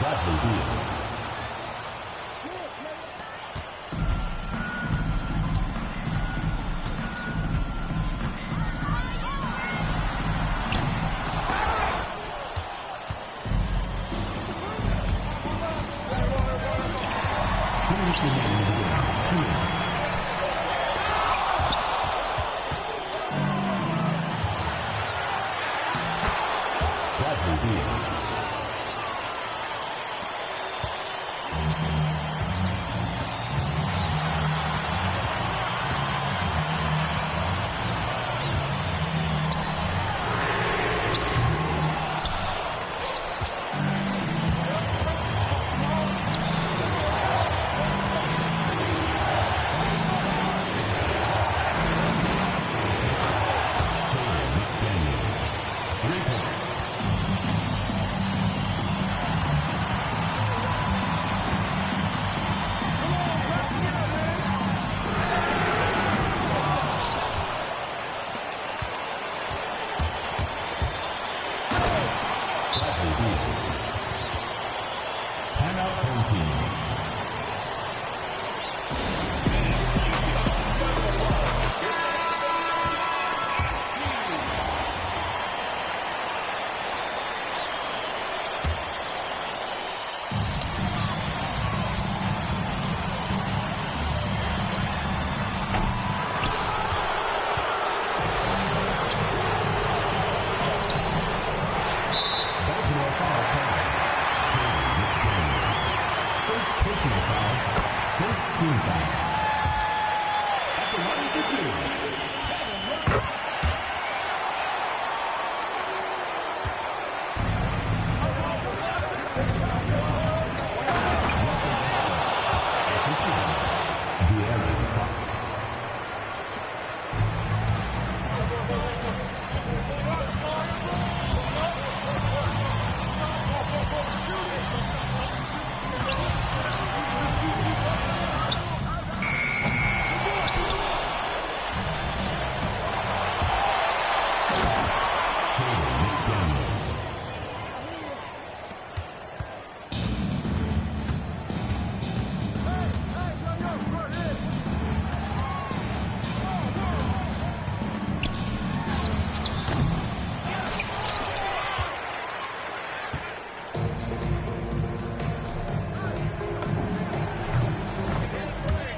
Bradley Beal.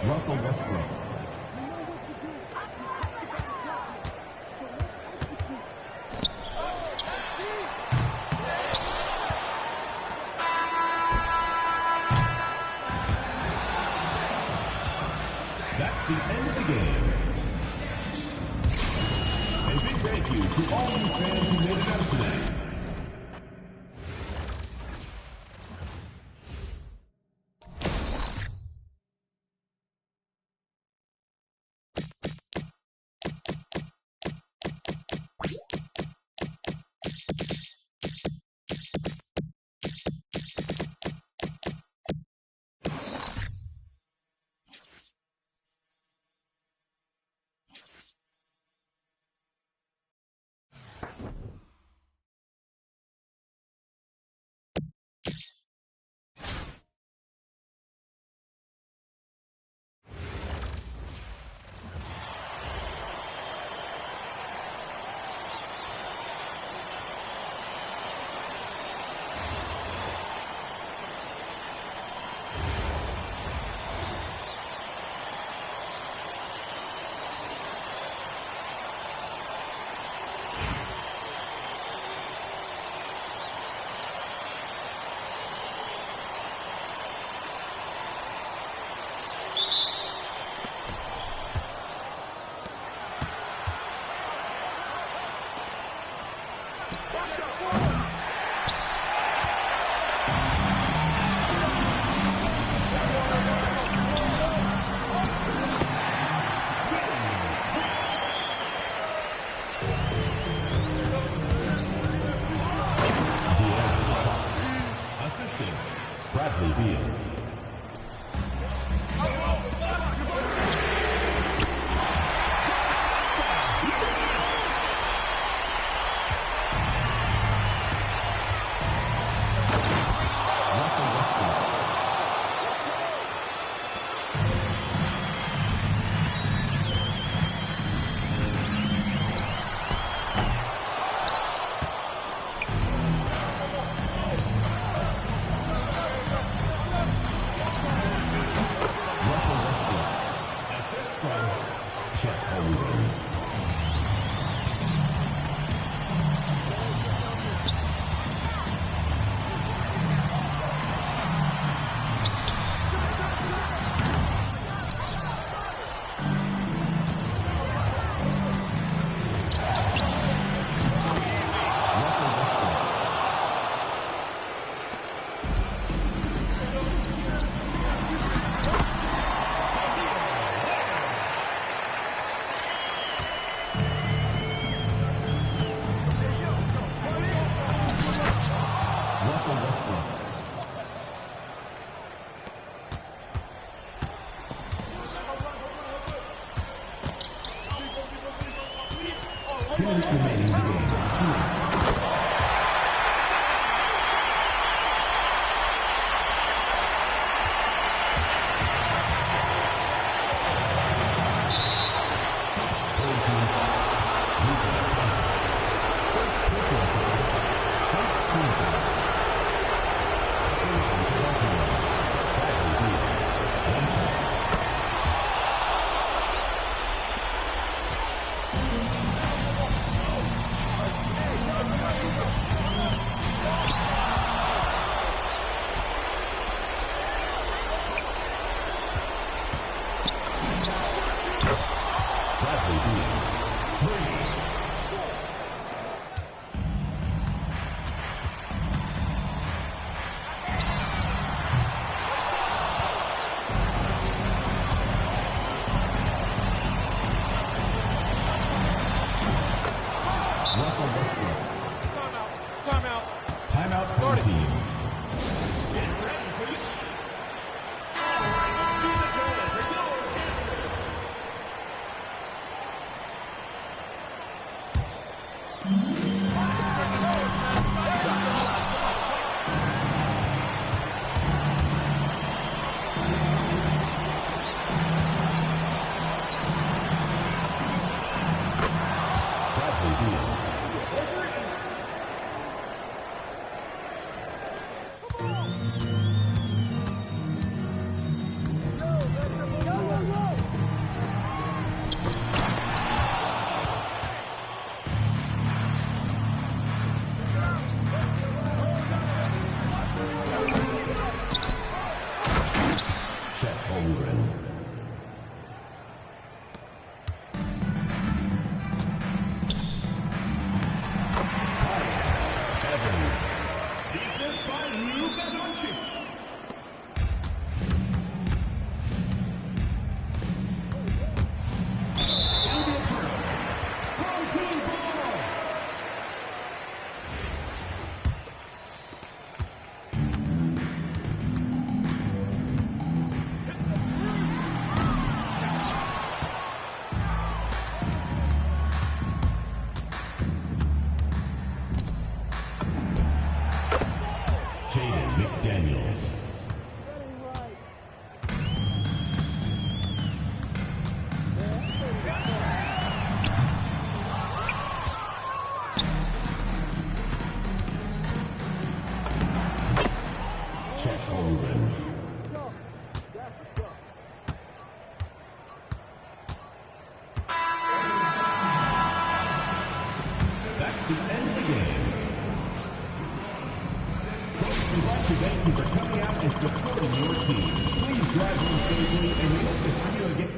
Russell Westbrook. That's the end of the game. A big thank you to all you fans who made it out today. Bradley Beal. Russell Russell Westbrook. Two minutes remaining in the game. 2 minutes. Russell Westbrook. Timeout. Timeout for the team. McDaniels. Chet Holmgren. That's the end of the game. We'd like to thank you for coming out and supporting your team. Please drive home safely, and we hope to see you again.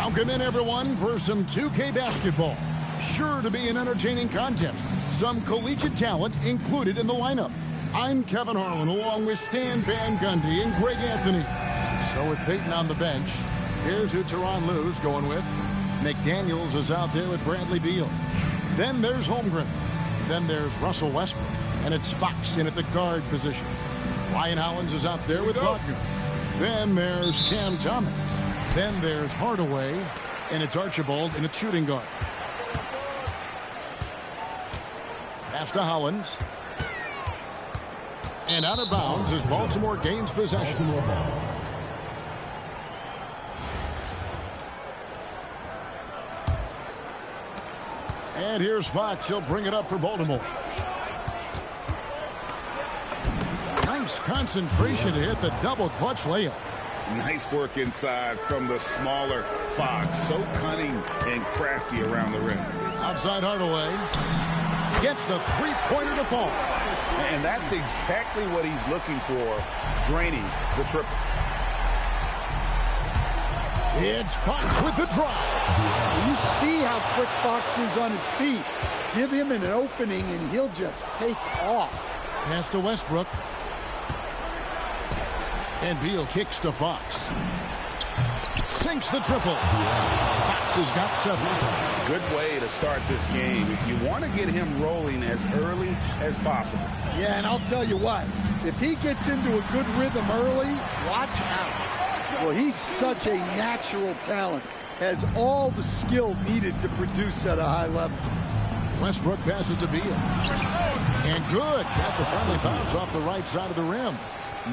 Welcome in, everyone, for some 2K basketball. Sure to be an entertaining contest. Some collegiate talent included in the lineup. I'm Kevin Harlan, along with Stan Van Gundy and Greg Anthony. So with Peyton on the bench, here's who Tyronn Lue's going with. McDaniels is out there with Bradley Beal. Then there's Holmgren. Then there's Russell Westbrook. And it's Fox in at the guard position. Ryan Hollins is out there with Wagner. Then there's Cam Thomas. Then there's Hardaway. And it's Archibald in at shooting guard. Pass to Hollins. And out of bounds as Baltimore gains possession. And here's Fox. He'll bring it up for Baltimore. Nice concentration to hit the double clutch layup. Nice work inside from the smaller Fox. So cunning and crafty around the rim. Outside Hardaway. Gets the three-pointer to fall. And that's exactly what he's looking for, draining the triple. It's Fox with the drive. You see how quick Fox is on his feet. Give him an opening and he'll just take off. Pass to Westbrook. And Beal kicks to Fox. Sinks the triple. Fox has got 7. Good way to start this game. If you want to get him rolling as early as possible. Yeah, and I'll tell you what. If he gets into a good rhythm early, watch out. Well, he's such a natural talent. Has all the skill needed to produce at a high level. Westbrook passes to Beal. And good. Got the friendly bounce off the right side of the rim.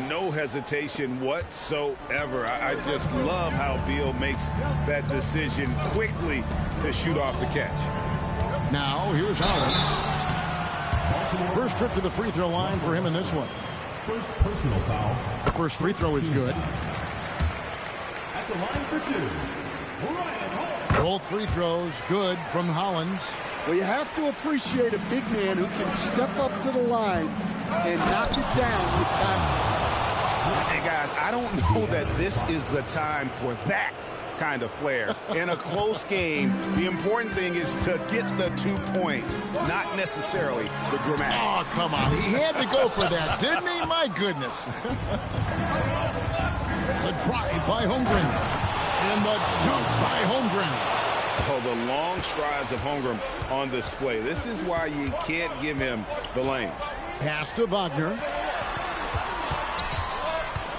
No hesitation whatsoever. I just love how Beal makes that decision quickly to shoot off the catch. Now, here's Hollins. First trip to the free throw line for him in this one. First personal foul. The first free throw is good. At the line for 2, Ryan Hollins. Both free throws good from Hollins. Well, you have to appreciate a big man who can step up to the line and knock it down with confidence. Hey, guys, I don't know that this is the time for that kind of flair. In a close game, the important thing is to get the 2 points, not necessarily the dramatics. Oh, come on. He had to go for that, didn't he? My goodness. The drive by Holmgren. And the jump by Holmgren. Oh, the long strides of Holmgren on display. This is why you can't give him the lane. Pass to Wagner.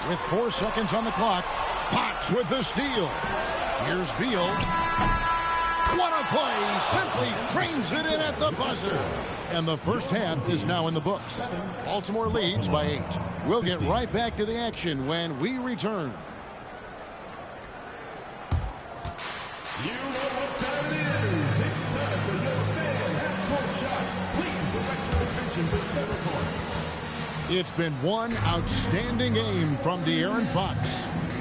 With 4 seconds on the clock, Fox with the steal. Here's Beal. What a play! Simply drains it in at the buzzer. And the first half is now in the books. Baltimore leads by 8. We'll get right back to the action when we return. You know what time it is. It's time for your fan half-court shot. Please direct your attention to center court. It's been one outstanding game from De'Aaron Fox.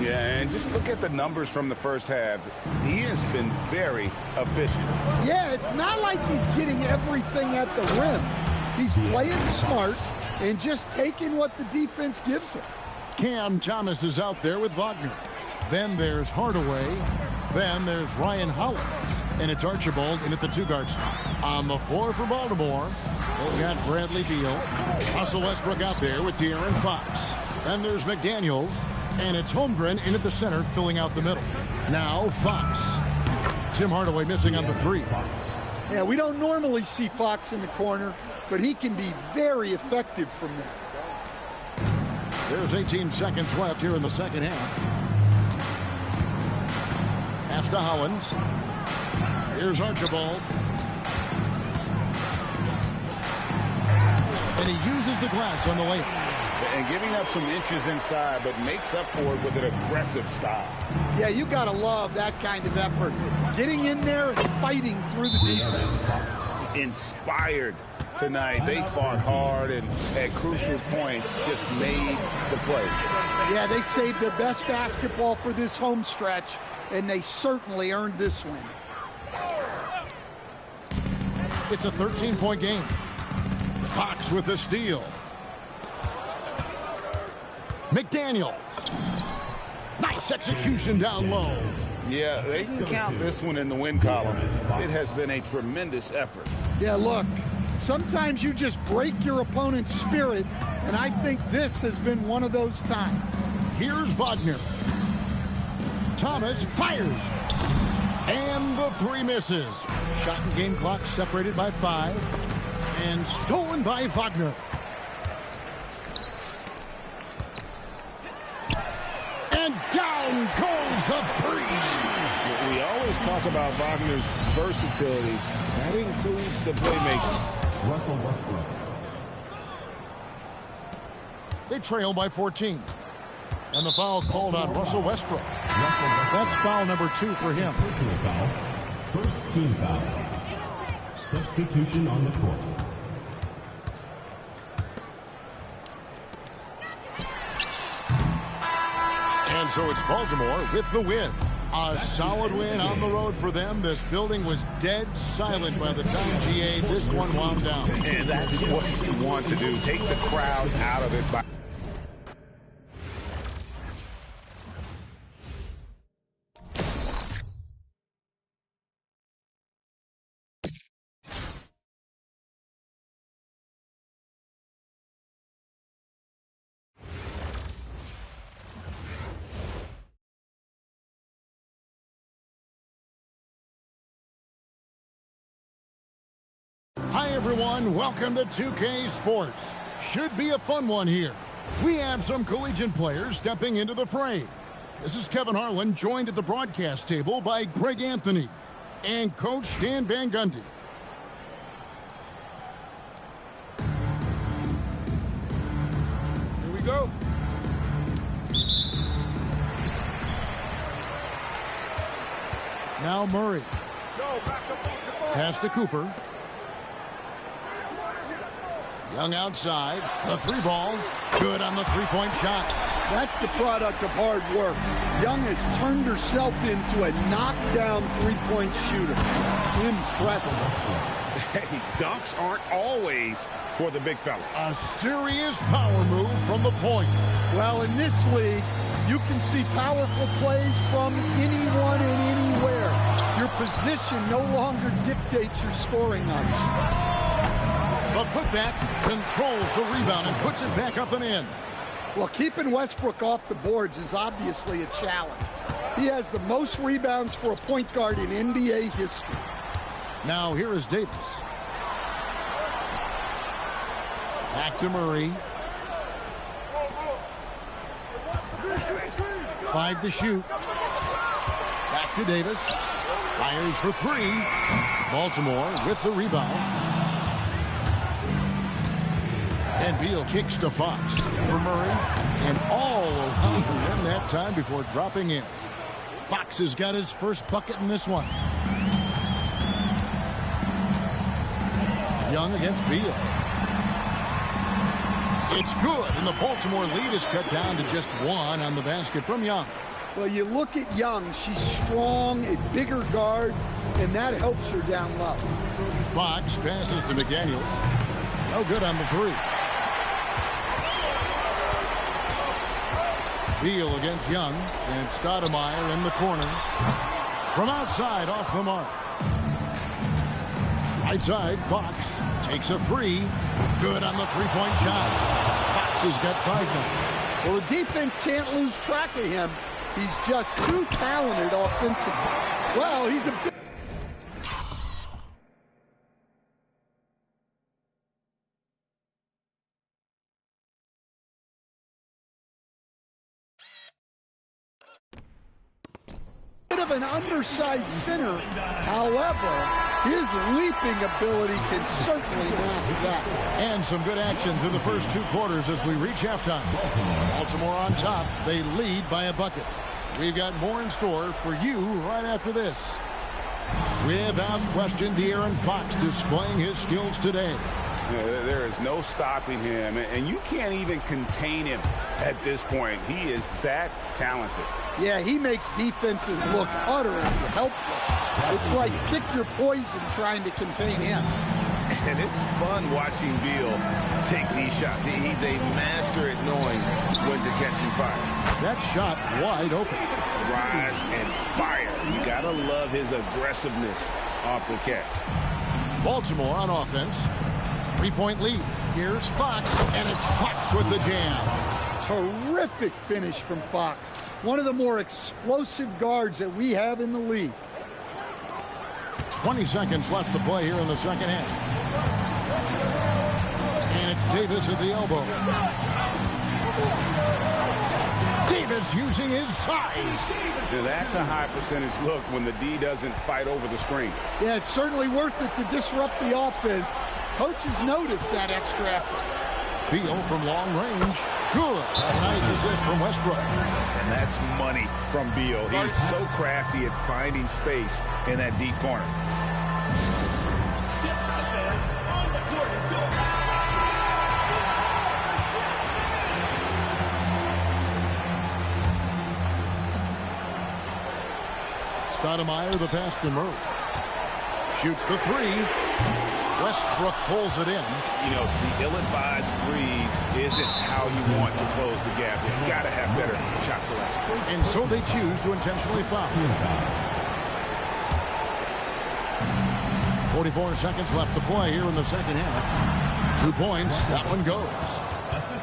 Yeah, and just look at the numbers from the first half. He has been very efficient. Yeah, it's not like he's getting everything at the rim. He's playing smart and just taking what the defense gives him. Cam Thomas is out there with Wagner. Then there's Hardaway. Then there's Ryan Hollins. And it's Archibald in at the 2-guard spot. On the floor for Baltimore, they've got Bradley Beal. Russell Westbrook out there with De'Aaron Fox. Then there's McDaniels. And it's Holmgren in at the center, filling out the middle. Now Fox. Tim Hardaway missing on the 3. Yeah, we don't normally see Fox in the corner, but he can be very effective from there. There's 18 seconds left here in the second half. Pass to Hollins. Here's Archibald. And he uses the glass on the layup. And giving up some inches inside, but makes up for it with an aggressive style. Yeah, you got to love that kind of effort. Getting in there and fighting through the defense. Inspired tonight. They fought hard and at crucial points just made the play. Yeah, they saved their best basketball for this home stretch, and they certainly earned this win. It's a 13-point game. Fox with the steal. McDaniels. Nice execution down low. Yeah, they can count this one in the win column. It has been a tremendous effort. Yeah, look, sometimes you just break your opponent's spirit, and I think this has been one of those times. Here's Wagner. Thomas fires. And the three misses. Shot and game clock separated by 5. And stolen by Wagner. And down goes the three. We always talk about Wagner's versatility. That includes the playmaking. Russell Westbrook. They trail by 14. And the foul called on Russell Westbrook. That's foul number 2 for him. Personal foul. First team foul. Substitution on the court. And so it's Baltimore with the win. A solid win on the road for them. This building was dead silent by the time GA this one wound down. And that's what you want to do. Take the crowd out of it by Hi everyone, welcome to 2K Sports. Should be a fun one here. We have some collegiate players stepping into the fray. This is Kevin Harlan, joined at the broadcast table by Greg Anthony and Coach Stan Van Gundy. Here we go. Now Murray. Pass to Cooper. Young outside. The 3-ball. Good on the 3-point shot. That's the product of hard work. Young has turned herself into a knockdown 3-point shooter. Impressive. Hey, dunks aren't always for the big fella. A serious power move from the point. Well, in this league, you can see powerful plays from anyone and anywhere. Your position no longer dictates your scoring numbers. The putback controls the rebound and puts it back up and in. Well, keeping Westbrook off the boards is obviously a challenge. He has the most rebounds for a point guard in NBA history. Now here is Davis. Back to Murray. 5 to shoot. Back to Davis. Fires for 3. Baltimore with the rebound. And Beal kicks to Fox for Murray. And all around the rim that time before dropping in. Fox has got his first bucket in this one. Young against Beal. It's good, and the Baltimore lead is cut down to just 1 on the basket from Young. Well, you look at Young. She's strong, a bigger guard, and that helps her down low. Fox passes to McDaniels. No good on the 3. Beal against Young, and Stoudemire in the corner. From outside, off the mark. Right side, Fox takes a 3. Good on the 3-point shot. Fox has got 5 now. Well, the defense can't lose track of him. He's just too talented offensively. Well, he's a bit of an undersized center. However, his leaping ability can certainly mask that. And some good action through the first 2 quarters as we reach halftime. Baltimore on top. They lead by a bucket. We've got more in store for you right after this. Without question, De'Aaron Fox displaying his skills today. There is no stopping him, and you can't even contain him at this point. He is that talented. Yeah, he makes defenses look utterly helpless. It's like pick your poison trying to contain him. And it's fun watching Beal take these shots. He's a master at knowing when to catch and fire. That shot wide open. Rise and fire. You got to love his aggressiveness off the catch. Baltimore on offense. 3-point lead. Here's Fox, and it's Fox with the jam. Terrific finish from Fox. One of the more explosive guards that we have in the league. 20 seconds left to play here in the second half. And it's Davis at the elbow. Davis using his size. Now that's a high percentage look when the D doesn't fight over the screen. Yeah, it's certainly worth it to disrupt the offense. Coaches notice that extra effort. Beal from long range. Good. A nice assist from Westbrook. And that's money from Beal. He's so crafty at finding space in that deep corner. Stoudemire, the pass to Murray. Shoots the three. Westbrook pulls it in. You know, the ill-advised threes isn't how you want to close the gap. You've got to have better shot selection. And so they choose to intentionally foul. 44 seconds left to play here in the second half. 2 points. That one goes.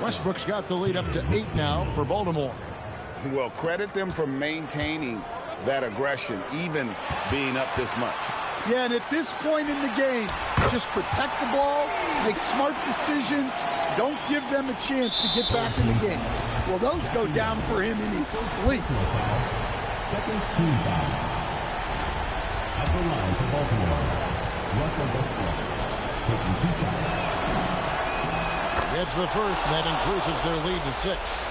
Westbrook's got the lead up to 8 now for Baltimore. Well, credit them for maintaining that aggression, even being up this much. Yeah, and at this point in the game, just protect the ball, make smart decisions, don't give them a chance to get back in the game. Well, those go down for him in his sleep. Second team foul. At the line for Baltimore, Russell Westbrook taking 2 shots. Gets the first, and that increases their lead to 6.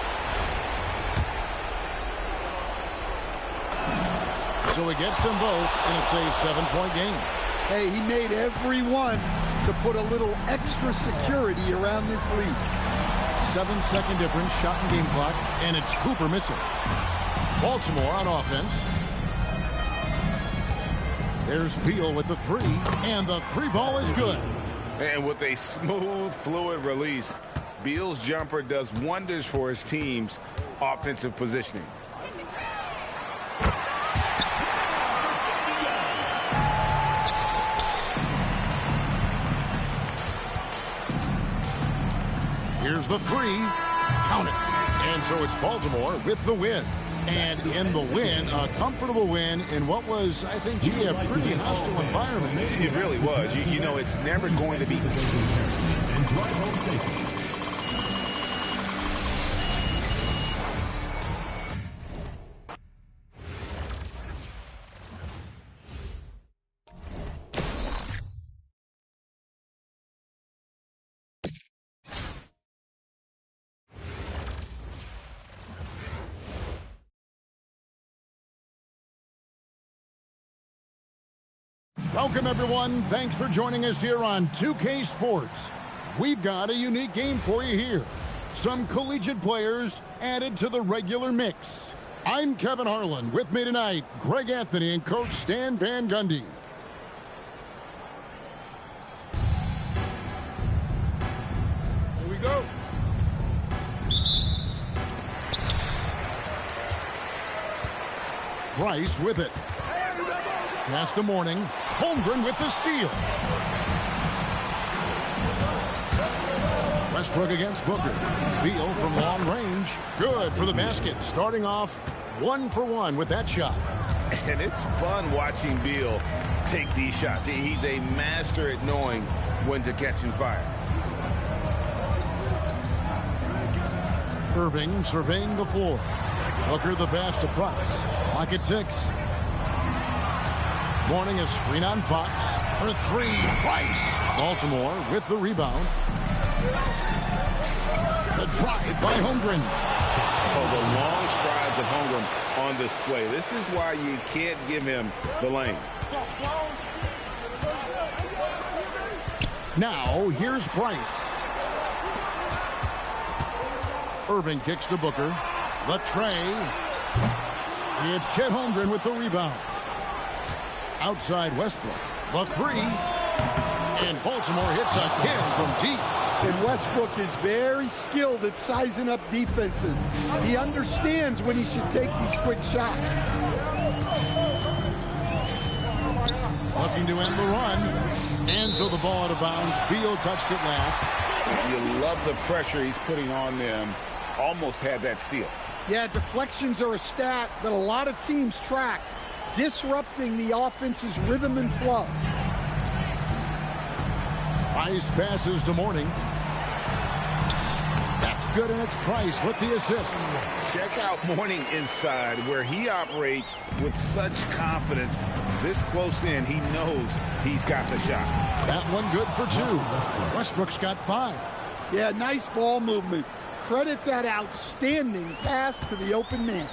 So he gets them both, and it's a 7-point game. Hey, he made every one to put a little extra security around this lead. 7-second difference, shot and game clock, and it's Cooper missing. Baltimore on offense. There's Beal with the three, and the three ball is good. And with a smooth, fluid release, Beal's jumper does wonders for his team's offensive positioning. Here's the three. Count it. And so it's Baltimore with the win. And in the win, a comfortable win in what was, I think, a pretty hostile environment. It really was. You know, it's never going to be. Welcome, everyone. Thanks for joining us here on 2K Sports. We've got a unique game for you here. Some collegiate players added to the regular mix. I'm Kevin Harlan. With me tonight, Greg Anthony and Coach Stan Van Gundy. Here we go. Price with it. Pass to Morning. Holmgren with the steal. Westbrook against Booker. Beal from long range. Good for the basket. Starting off 1 for 1 with that shot. And it's fun watching Beal take these shots. He's a master at knowing when to catch and fire. Irving surveying the floor. Booker the pass to Price. Clock at 6. Morning a screen on Fox for 3. Price. Baltimore with the rebound. The drive by Holmgren. Oh, the long strides of Holmgren on display. This is why you can't give him the lane. Now here's Price. Irving kicks to Booker. The tray. It's Chet Holmgren with the rebound. Outside Westbrook. The 3. And Baltimore hits again from deep. And Westbrook is very skilled at sizing up defenses. He understands when he should take these quick shots. Looking to end the run. And so the ball out of bounds. Beal touched it last. You love the pressure he's putting on them. Almost had that steal. Yeah, deflections are a stat that a lot of teams track, disrupting the offense's rhythm and flow. Price passes to Mourning. That's good, and it's Price with the assist. Check out Mourning inside, where he operates with such confidence. This close in, he knows he's got the shot. That one good for 2. Westbrook's got 5. Yeah, nice ball movement. Credit that outstanding pass to the open man.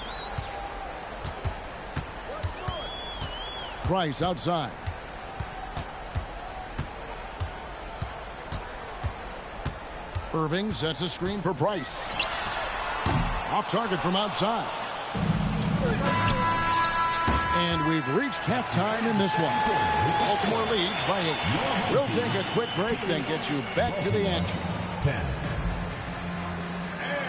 Price outside. Irving sets a screen for Price. Off target from outside. And we've reached halftime in this one. Baltimore leads by 8. We'll take a quick break, then get you back to the action. 10.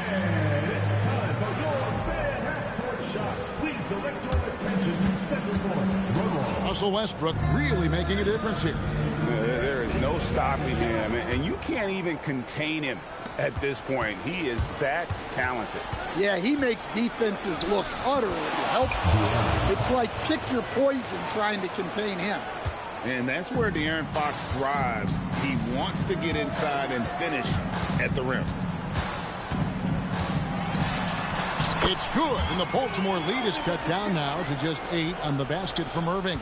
And it's time for your fan half-court shot. Please direct your attention to center court. Drum roll. Russell Westbrook really making a difference here. There is no stopping him, and you can't even contain him at this point. He is that talented. Yeah, he makes defenses look utterly helpless. It's like pick your poison trying to contain him. And that's where De'Aaron Fox thrives. He wants to get inside and finish at the rim. It's good, and the Baltimore lead is cut down now to just 8 on the basket from Irving.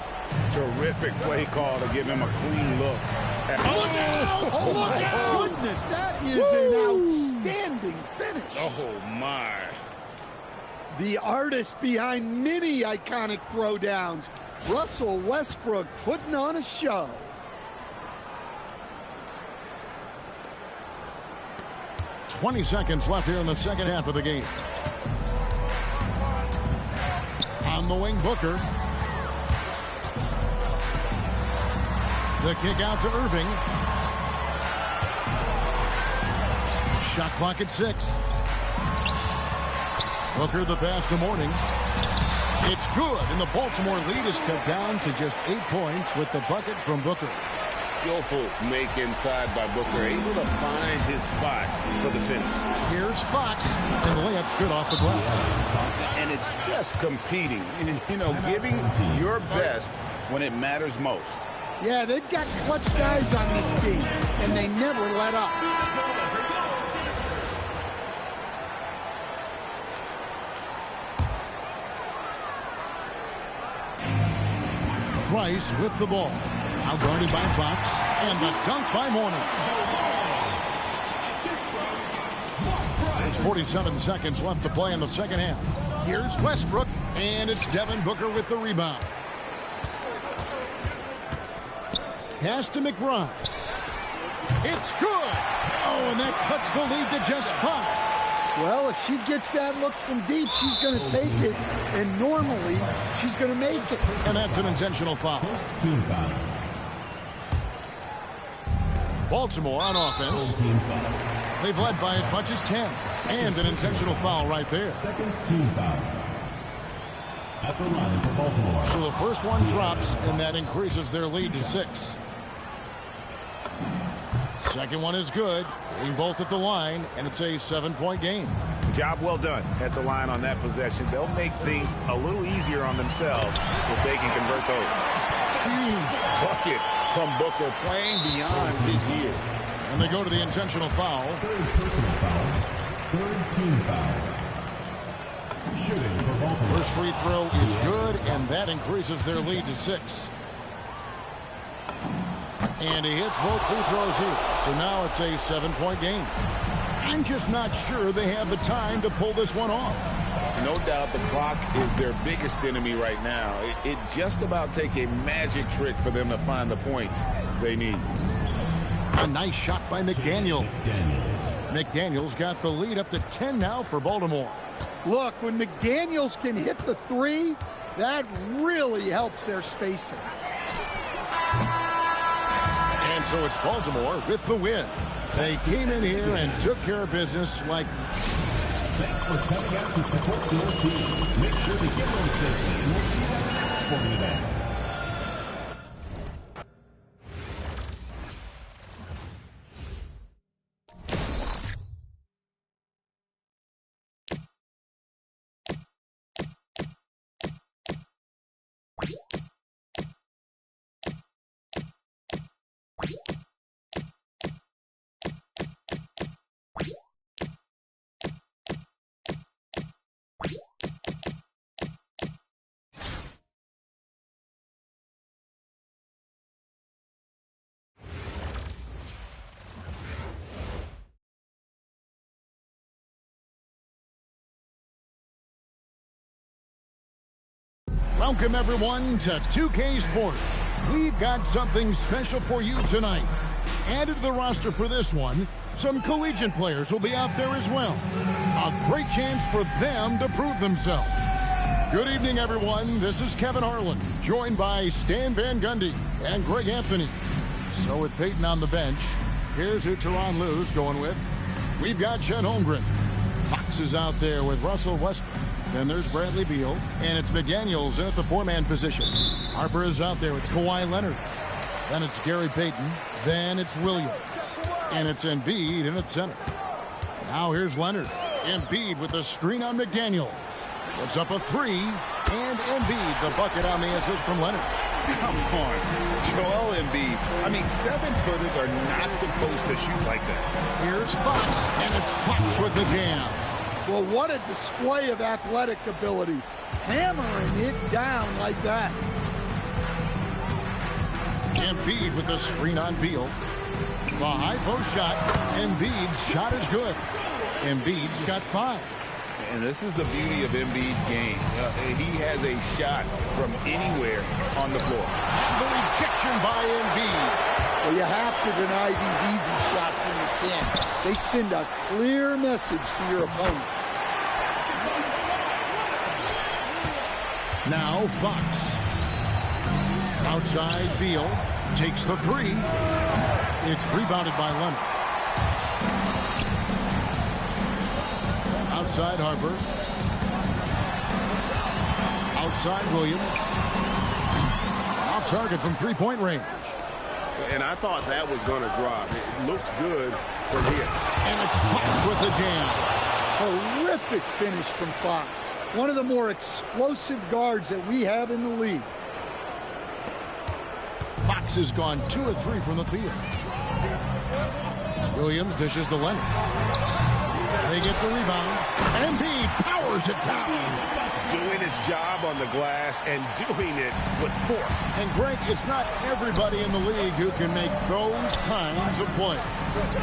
Terrific play call to give him a clean look. Oh, my goodness, that is an outstanding finish. Oh, my. The artist behind many iconic throwdowns, Russell Westbrook, putting on a show. .20 seconds left here in the second half of the game. On the wing, Booker. The kick out to Irving. Shot clock at 6. Booker the pass to Mourning. It's good, and the Baltimore lead is cut down to just 8 points with the bucket from Booker. Skillful make inside by Booker, able to find his spot for the finish. Here's Fox, and the layup's good off the glass. And it's just competing, you know, giving your best when it matters most. Yeah, they've got clutch guys on this team, and they never let up. Price with the ball. Now guarded by Fox, and the dunk by Mourning. There's 47 seconds left to play in the second half. Here's Westbrook, and it's Devin Booker with the rebound. Pass to McBride. It's good. Oh, and that cuts the lead to just 5. Well, if she gets that look from deep, she's going to take it, and normally she's going to make it. And that's an intentional foul. Team foul. Baltimore on offense. Team foul. They've led by as much as 10. And an intentional foul right there. Second team foul. At the line for Baltimore. So the first one drops, and that increases their lead to 6. Second one is good. Hitting both at the line, and it's a 7-point game. Job well done at the line on that possession. They'll make things a little easier on themselves if they can convert those. Huge bucket from Booker, playing beyond his years. And they go to the intentional foul. Third personal foul. Third team foul. Shooting for Baltimore. First free throw is good, and that increases their lead to 6. And he hits both free throws here. So now it's a 7-point game. I'm just not sure they have the time to pull this one off. No doubt the clock is their biggest enemy right now. It just about take a magic trick for them to find the points they need. A nice shot by McDaniel. McDaniel's got the lead up to 10 now for Baltimore. Look, when McDaniels can hit the 3, that really helps their spacing. And so it's Baltimore with the win. They came in here and took care of business like... Thanks for coming out to support your team. Make sure to get on safely, and we'll see you at the next sporting event. Welcome, everyone, to 2K Sports. We've got something special for you tonight. Added to the roster for this one, some collegiate players will be out there as well. A great chance for them to prove themselves. Good evening, everyone. This is Kevin Harlan, joined by Stan Van Gundy and Greg Anthony. So with Peyton on the bench, here's who Teron Lou's going with. We've got Chet Holmgren. Fox is out there with Russell Westbrook. Then there's Bradley Beal, and it's McDaniels in at the four-man position. Harper is out there with Kawhi Leonard. Then it's Gary Payton. Then it's Williams. And it's Embiid in at center. Now here's Leonard. Embiid with the screen on McDaniels. Puts up a three, and Embiid the bucket on the assist from Leonard. Come on, Joel Embiid. I mean, 7-footers are not supposed to shoot like that. Here's Fox, and it's Fox with the jam. Well, what a display of athletic ability. Hammering it down like that. Embiid with the screen on Beal. The high post shot. Embiid's shot is good. Embiid's got 5. And this is the beauty of Embiid's game. He has a shot from anywhere on the floor. And the rejection by Embiid. Well, you have to deny these easy shots when you can. They send a clear message to your opponent. Now Fox. Outside Beal. Takes the three. It's rebounded by Leonard. Outside Harper. Outside Williams. Off target from three-point range. And I thought that was going to drop. It looked good from here. And it's Fox with the jam. Terrific finish from Fox. One of the more explosive guards that we have in the league. Fox has gone 2 of 3 from the field. Williams dishes to Leonard. They get the rebound. Embiid powers it down. Doing his job on the glass and doing it with force. And Greg, it's not everybody in the league who can make those kinds of plays.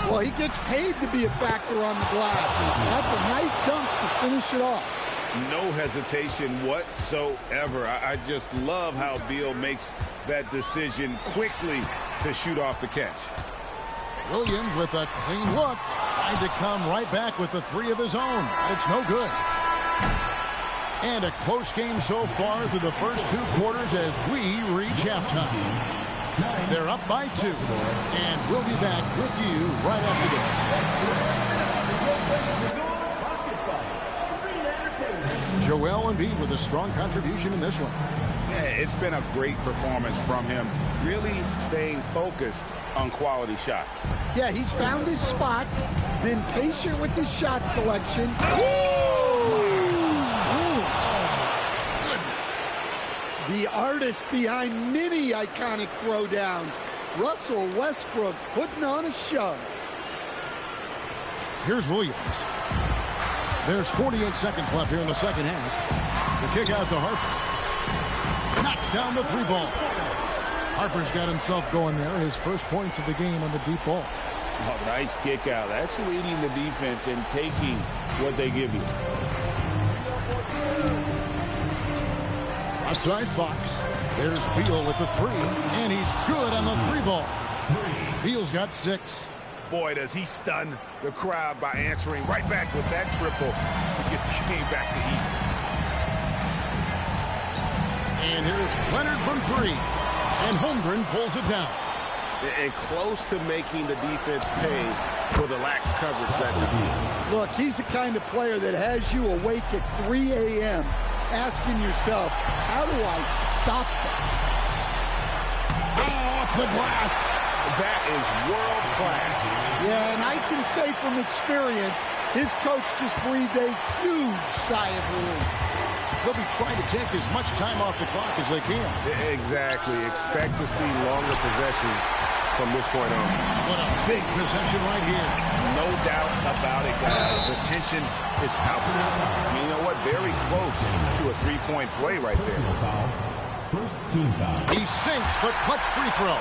Well, he gets paid to be a factor on the glass. That's a nice dunk to finish it off. No hesitation whatsoever. I just love how Beal makes that decision quickly to shoot off the catch. Williams with a clean look. Trying to come right back with the three of his own. It's no good. And a close game so far through the first 2 quarters as we reach halftime. They're up by 2. And we'll be back with you right after this. Joel Embiid with a strong contribution in this one. Yeah, it's been a great performance from him. Really staying focused on quality shots. Yeah, he's found his spots, been patient with his shot selection. The artist behind many iconic throwdowns, Russell Westbrook putting on a show. Here's Williams. There's 48 seconds left here in the second half. The kick out to Harper. Knocks down the 3-ball. Harper's got himself going there. His first points of the game on the deep ball. Oh, nice kick out. That's reading the defense and taking what they give you. Outside Fox. There's Beal with the 3. And he's good on the 3-ball. Beal's got 6. Boy, does he stun the crowd by answering right back with that triple to get the game back to even. And here's Leonard from 3. And Holmgren pulls it down. And close to making the defense pay for the lax coverage that time. Look, he's the kind of player that has you awake at 3 a.m. asking yourself, how do I stop that? Oh, off the glass. That is world class. Yeah, and I can say from experience, his coach just breathed a huge sigh of relief. They'll be trying to take as much time off the clock as they can. Exactly. Expect to see longer possessions from this point on. What a big possession right here. No doubt about it, guys. The tension is palpable. I mean, you know what? Very close to a three-point play right there. First team foul. He sinks the clutch free throw.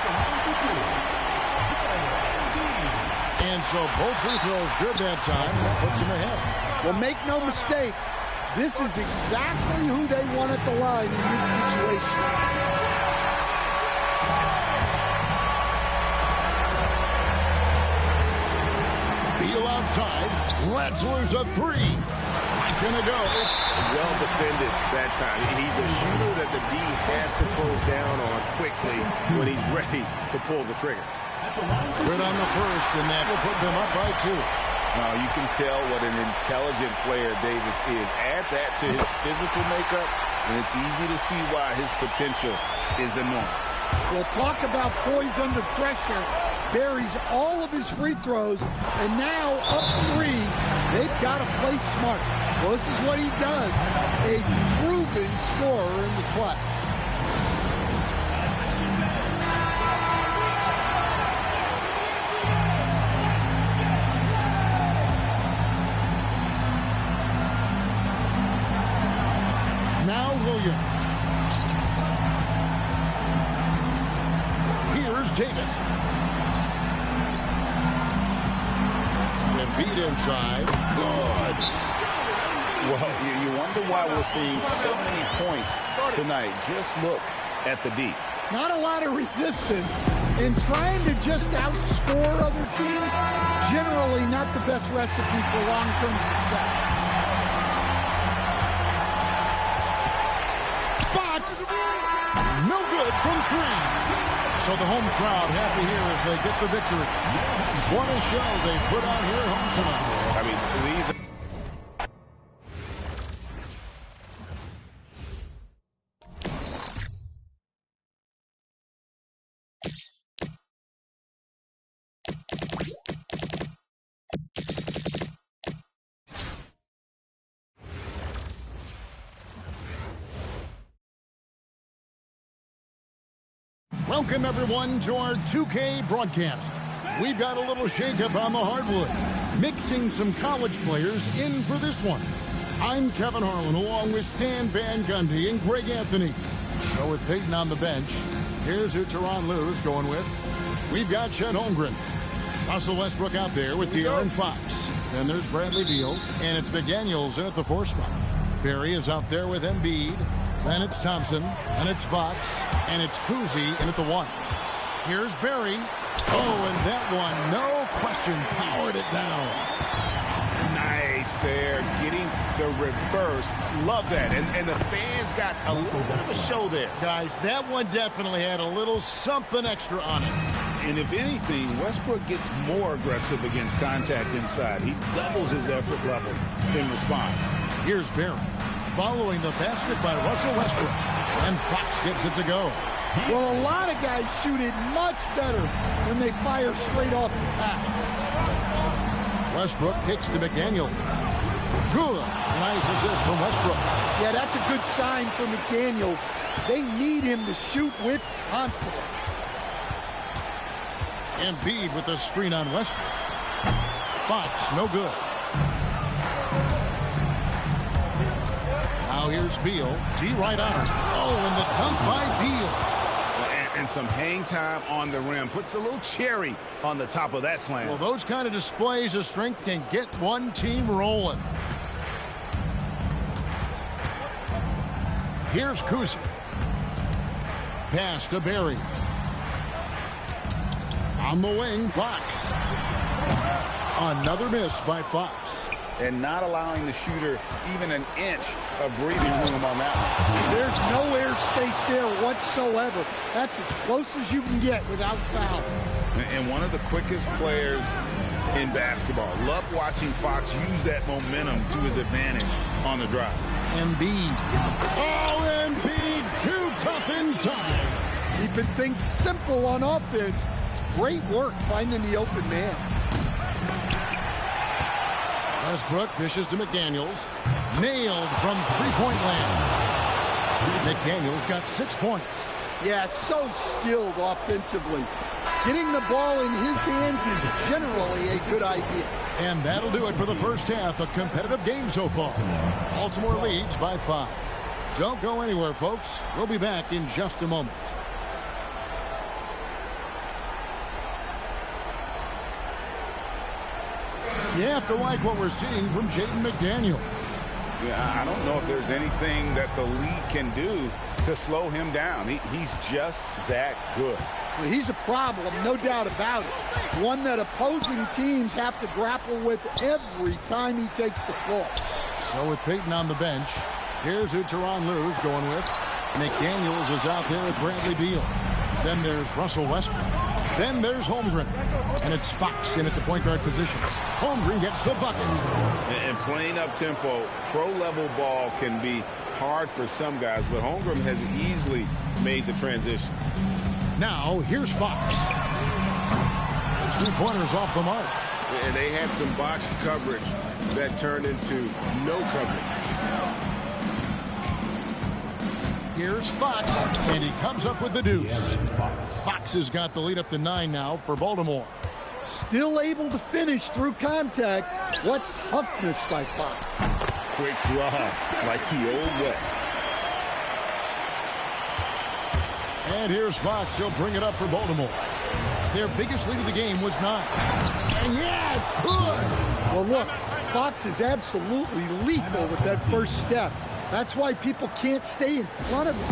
And so both free throws good that time. That puts him ahead. Well, make no mistake, this is exactly who they want at the line in this situation. Beal outside. Let's lose a three. Not gonna go. Well defended that time. He's a shooter that the D has to close down on quickly when he's ready to pull the trigger. Good on the first, and that will put them up by 2. You can tell what an intelligent player Davis is. Add that to his physical makeup, and it's easy to see why his potential is enormous. Well, talk about poise under pressure. Buries all of his free throws, and now up 3, they've got to play smart. Well, this is what he does. A proven scorer in the clutch. Now Williams. Here's Davis. Beat inside. Good. Well, you wonder why we're seeing so many points tonight. Just look at the D. Not a lot of resistance in trying to just outscore other teams. Generally not the best recipe for long-term success. Fox. No good from 3. So the home crowd happy here as they get the victory. What a show they put on here at home tonight. I mean, these Welcome, everyone, to our 2K broadcast. We've got a little shakeup on the hardwood, mixing some college players in for this one. I'm Kevin Harlan, along with Stan Van Gundy and Greg Anthony. So with Peyton on the bench, here's who Tyronn Lue's going with. We've got Chet Holmgren. Russell Westbrook out there with De'Aaron Fox. Then there's Bradley Beal, and it's McDaniels in at the 4 spot. Barry is out there with Embiid. Then it's Thompson, and it's Fox, and it's Kuzi in at the 1. Here's Barry. Oh, and that one, no question, powered it down. nice there, getting the reverse. Love that. And the fans got a little bit of a show there. Guys, that one definitely had a little something extra on it. And if anything, Westbrook gets more aggressive against contact inside. He doubles his effort level in response. Here's Barry. Following the basket by Russell Westbrook. And Fox gets it to go. Well, a lot of guys shoot it much better when they fire straight off the pass. Westbrook kicks to McDaniels. Good. Nice assist from Westbrook. Yeah, that's a good sign for McDaniels. They need him to shoot with confidence. Embiid with the screen on Westbrook. Fox, no good. Now here's Beal. D right on it. Oh, and the dunk by Beal. And some hang time on the rim. Puts a little cherry on the top of that slam. Well, those kind of displays of strength can get one team rolling. Here's Kuzi. Pass to Barry. On the wing, Fox. Another miss by Fox. And not allowing the shooter even an inch of breathing room on that one. There's no air space there whatsoever. That's as close as you can get without foul. And one of the quickest players in basketball. Love watching Fox use that momentum to his advantage on the drive. Embiid. Oh, Embiid, too tough inside. Keeping things simple on offense. Great work finding the open man. Westbrook dishes to McDaniels. Nailed from three-point land. McDaniels got 6 points. Yeah, so skilled offensively. Getting the ball in his hands is generally a good idea. And that'll do it for the first half. A competitive game so far. Baltimore leads by 5. Don't go anywhere, folks. We'll be back in just a moment. You have to like what we're seeing from Jaden McDaniel. Yeah, I don't know if there's anything that the league can do to slow him down. He's just that good. Well, he's a problem, no doubt about it. One that opposing teams have to grapple with every time he takes the floor. So with Peyton on the bench, here's who Tyronn Lue's going with. McDaniels is out there with Bradley Beal. Then there's Russell Westbrook. Then there's Holmgren. And it's Fox in at the point guard position. Holmgren gets the bucket. And playing up-tempo, pro-level ball can be hard for some guys, but Holmgren has easily made the transition. Now, here's Fox. 3-pointers off the mark. And they had some botched coverage that turned into no coverage. Here's Fox, and he comes up with the deuce. Fox has got the lead up to 9 now for Baltimore. Still able to finish through contact. What toughness by Fox. Quick draw, like the old West. And here's Fox. He'll bring it up for Baltimore. Their biggest lead of the game was 9. And yeah, it's good. Well, look, Fox is absolutely lethal with that first step. That's why people can't stay in front of him.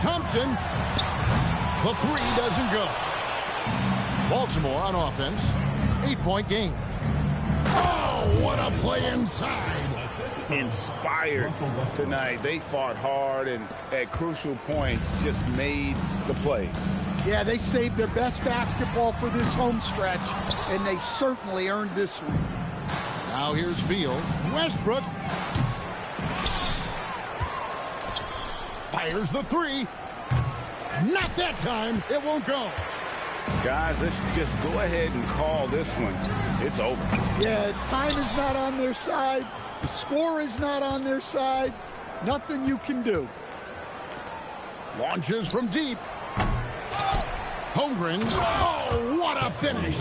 Thompson. The 3 doesn't go. Baltimore on offense. 8-point game. Oh, what a play inside. Inspired tonight. They fought hard and at crucial points just made the plays. Yeah, they saved their best basketball for this home stretch, and they certainly earned this one. Now here's Beal. Westbrook. Fires the 3. Not that time. It won't go. Guys, let's just go ahead and call this one. It's over. Yeah, time is not on their side. The score is not on their side. Nothing you can do. Launches from deep. Holmgren. Oh, what a finish.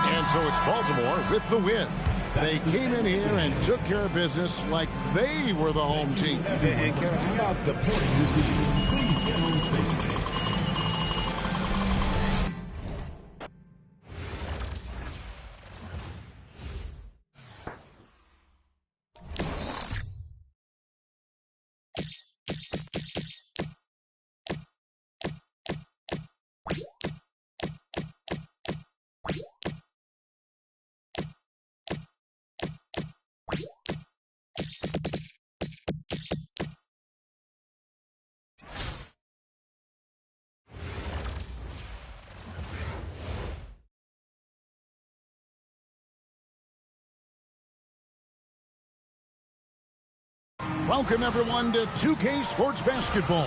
And so it's Baltimore with the win. They came in here and took care of business like they were the home team. And Kevin, how about the point decision? Please get on stage. Welcome, everyone, to 2K Sports Basketball.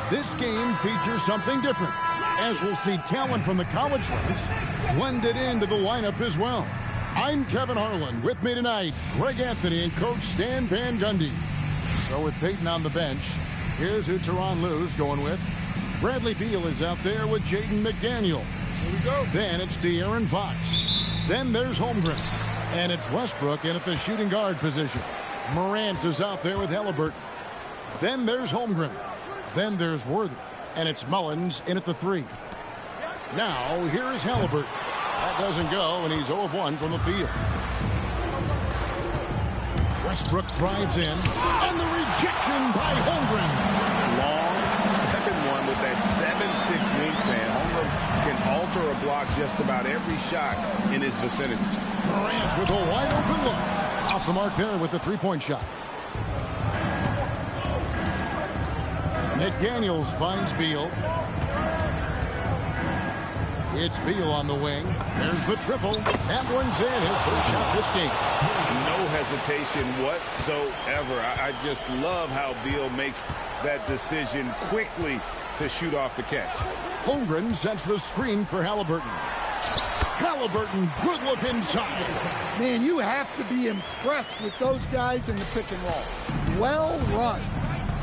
This game features something different, as we'll see talent from the college ranks blended into the lineup as well. I'm Kevin Harlan. With me tonight, Greg Anthony and Coach Stan Van Gundy. So with Peyton on the bench, here's who Tyronn Lue's going with. Bradley Beal is out there with Jaden McDaniel. Here we go. Then it's De'Aaron Fox. Then there's Holmgren. And it's Westbrook in at the shooting guard position. Morant is out there with Halliburton. Then there's Holmgren. Then there's Worthy. And it's Mullins in at the 3. Now, here is Halliburton. That doesn't go, and he's 0 of 1 from the field. Westbrook drives in, and the rejection by Holmgren. Long second one with that 7'6" wingspan. Holmgren can alter a block just about every shot in his vicinity. Morant with a wide open look. Off the mark there with the three-point shot. McDaniels finds Beal. It's Beal on the wing. There's the triple. That one's in. His first shot this game. No hesitation whatsoever. I just love how Beal makes that decision quickly to shoot off the catch. Holmgren sets the screen for Halliburton. Halliburton, good look inside. Man, you have to be impressed with those guys in the pick and roll. Well run.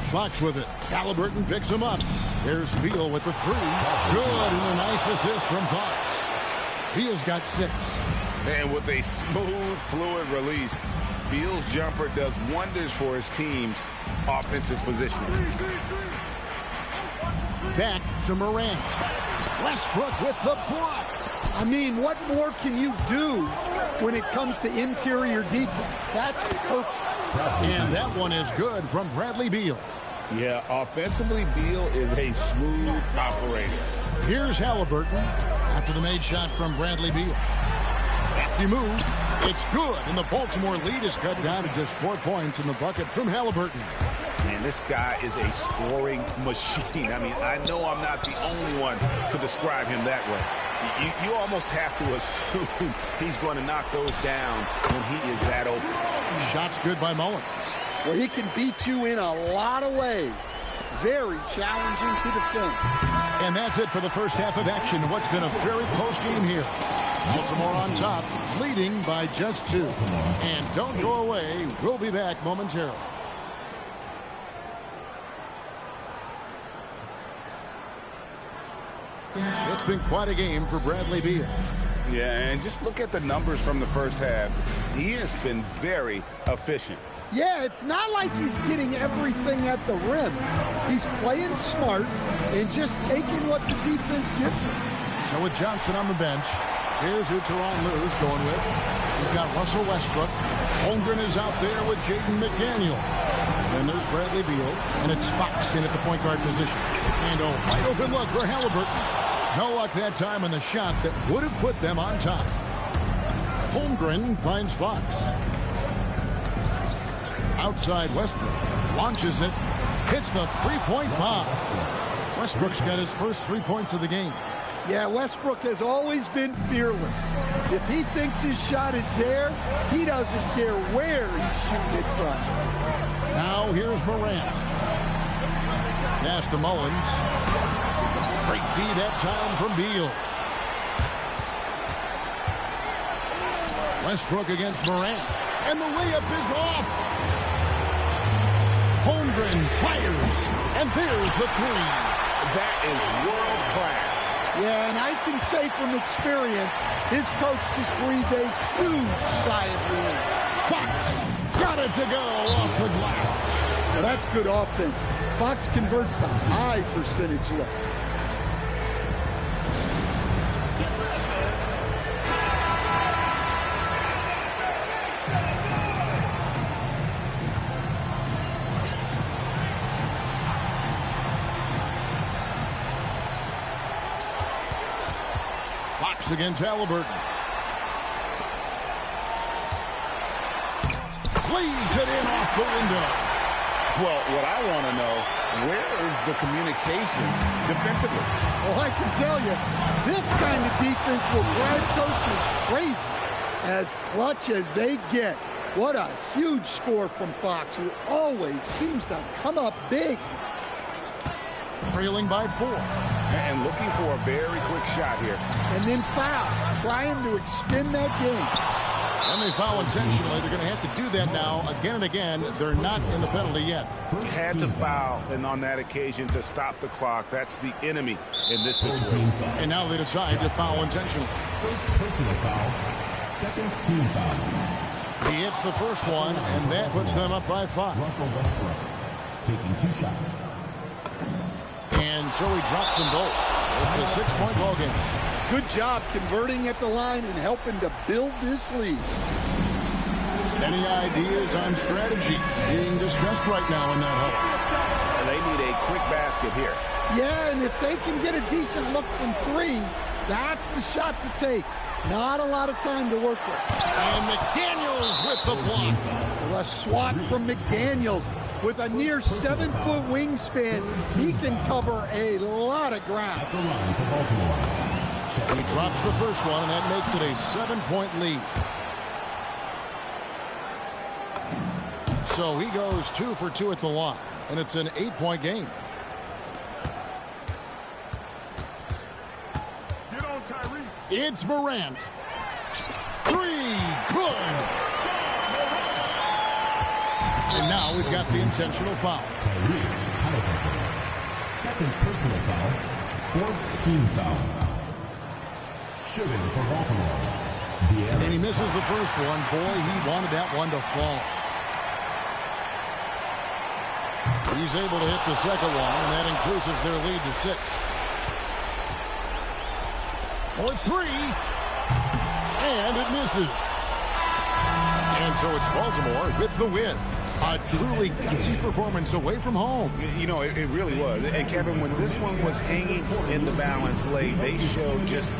Fox with it. Halliburton picks him up. There's Beal with the three. Good, and a nice assist from Fox. Beal's got 6. And with a smooth, fluid release, Beal's jumper does wonders for his team's offensive positioning. Back to Morant. Westbrook with the block. I mean, what more can you do when it comes to interior defense? That's perfect. And that one is good from Bradley Beal. Yeah, offensively, Beal is a smooth operator. Here's Halliburton after the made shot from Bradley Beal. Crafty move. It's good, and the Baltimore lead is cut down to just 4 points in the bucket from Halliburton. Man, this guy is a scoring machine. I mean, I know I'm not the only one to describe him that way. You almost have to assume he's going to knock those down when he is that open. Shot's good by Mullins. Well, he can beat you in a lot of ways. Very challenging to defend. And that's it for the first half of action. What's been a very close game here. Baltimore on top, leading by just 2. And don't go away. We'll be back momentarily. It's been quite a game for Bradley Beal. Yeah, and just look at the numbers from the first half. He has been very efficient. Yeah, it's not like he's getting everything at the rim. He's playing smart and just taking what the defense gives him. So with Johnson on the bench, here's who Tyronn Lue's going with. We've got Russell Westbrook. Holmgren is out there with Jaden McDaniel. Then there's Bradley Beal, and it's Fox in at the point guard position. And a wide open look for Halliburton. No luck that time on the shot that would have put them on top. Holmgren finds Fox. Outside Westbrook. Launches it. Hits the three-point bomb. Westbrook's got his first 3 points of the game. Yeah, Westbrook has always been fearless. If he thinks his shot is there, he doesn't care where he's shooting it from. Now here's Morant. Pass to Mullins. Great D that time from Beal. Westbrook against Morant. And the layup is off. Holmgren fires. And there's the three. That is world class. Yeah, and I can say from experience, his coach just breathed a huge sigh of relief. Fox got it to go off the glass. Now that's good offense. Fox converts the high percentage look. Fox against Halliburton. Plays it in off the window. Well, what I want to know, where is the communication defensively? Well, I can tell you, this kind of defense will drive coaches crazy. As clutch as they get. What a huge score from Fox, who always seems to come up big. Trailing by 4. And looking for a very quick shot here. And then foul, trying to extend that game. And they foul intentionally. They're going to have to do that now again and again. They're not in the penalty yet. Had to foul, and on that occasion to stop the clock. That's the enemy in this situation. And now they decide to foul intentionally. First personal foul, second team foul. He hits the first one, and that puts them up by 5. Russell Westbrook taking 2 shots. And so he drops them both. It's a 6-point ball game. Good job converting at the line and helping to build this lead. Any ideas on strategy being discussed right now in that huddle? They need a quick basket here. Yeah, and if they can get a decent look from 3, that's the shot to take. Not a lot of time to work with. And McDaniels with the block. A swat from McDaniels. With a near 7-foot wingspan, he can cover a lot of ground. At the line for Baltimore. He drops the first one, and that makes it a 7-point lead. So he goes 2 for 2 at the line, and it's an 8-point game. Get on, Tyree. It's Morant. 3, good. And now we've got the intentional foul. Tyrese Halliburton. Second personal foul. 4th team foul. Shooting for Baltimore. And he misses the first one. Boy, he wanted that one to fall. He's able to hit the second one, and that increases their lead to 6. For 3. And it misses. And so it's Baltimore with the win. A truly gutsy performance away from home. You know, it really was. And Kevin, when this one was hanging in the balance late, they showed just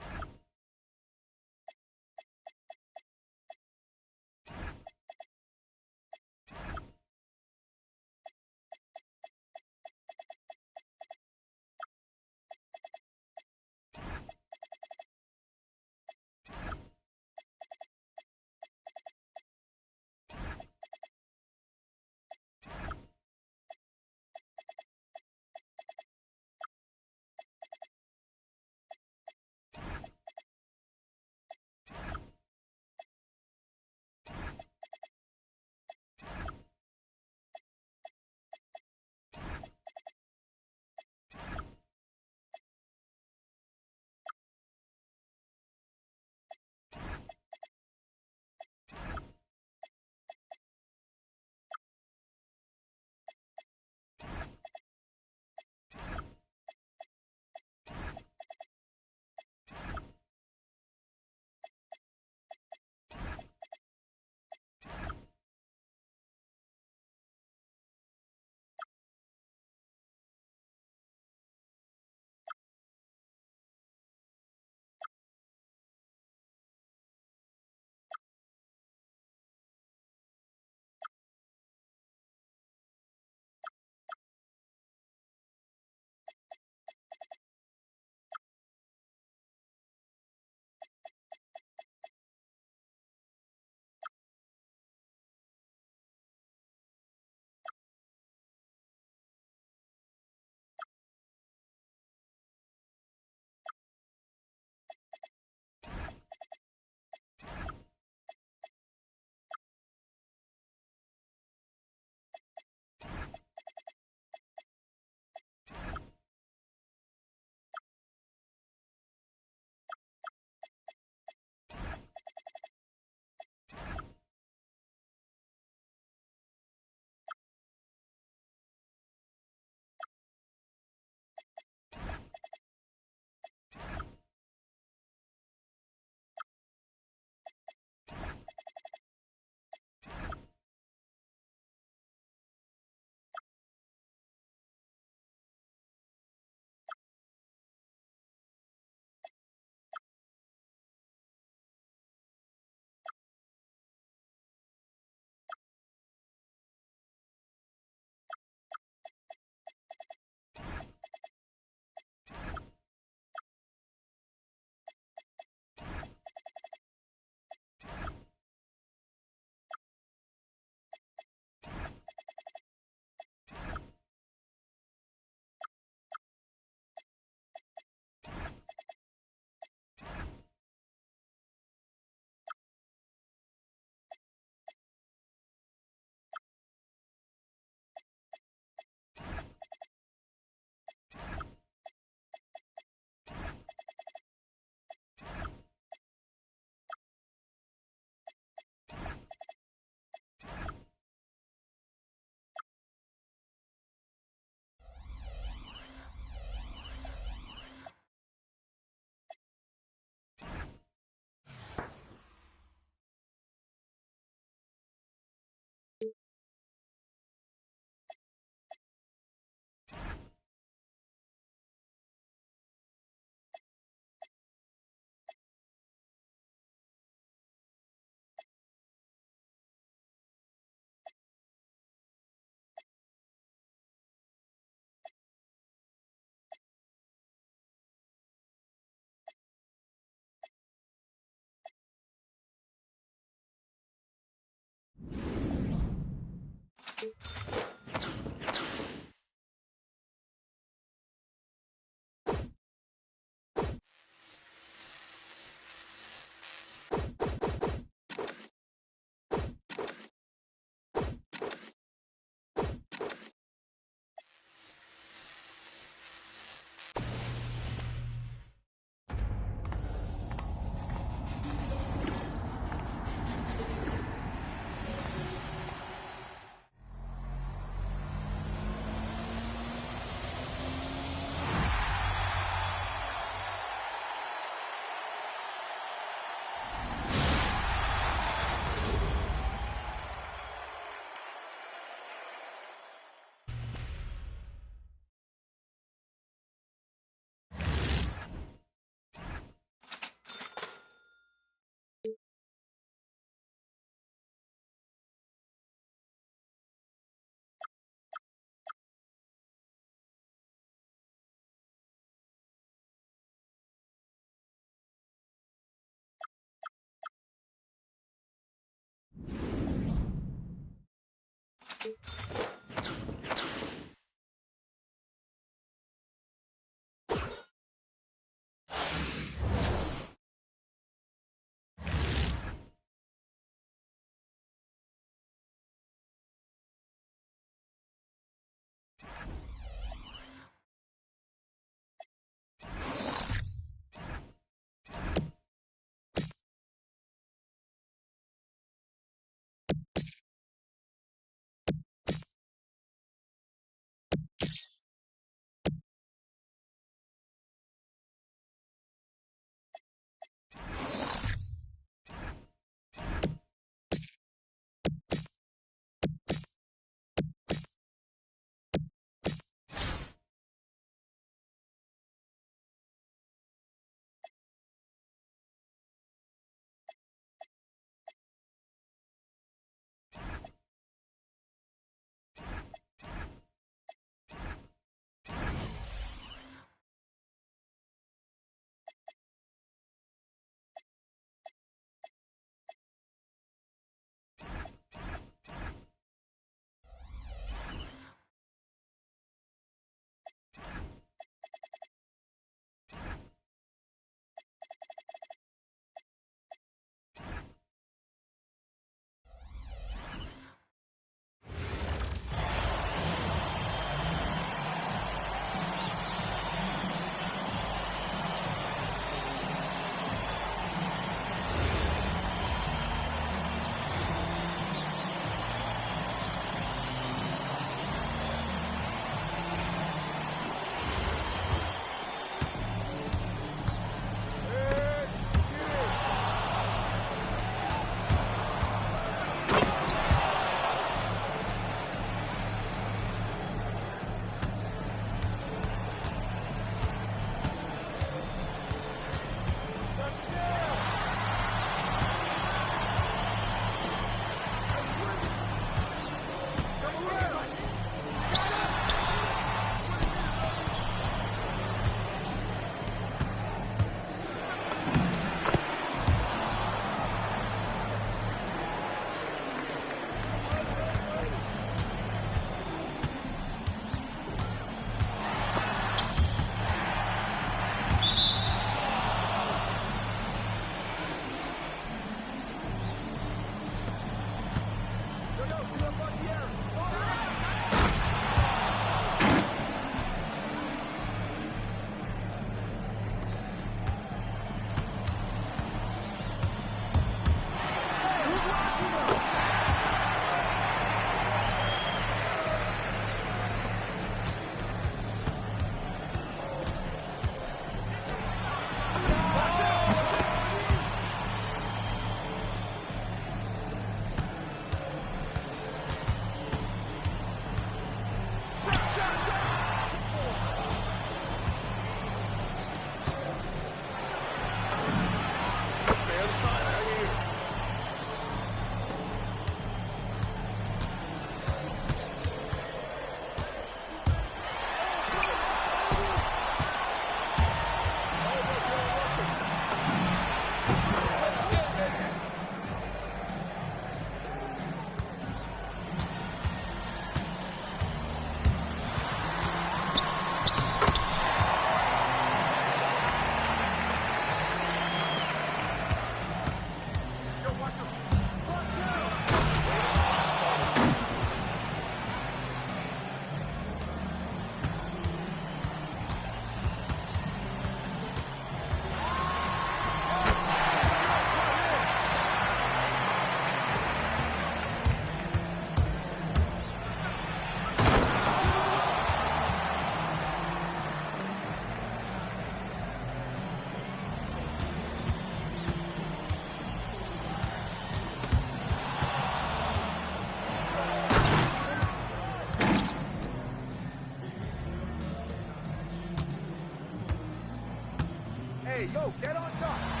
Hey, yo, get on top.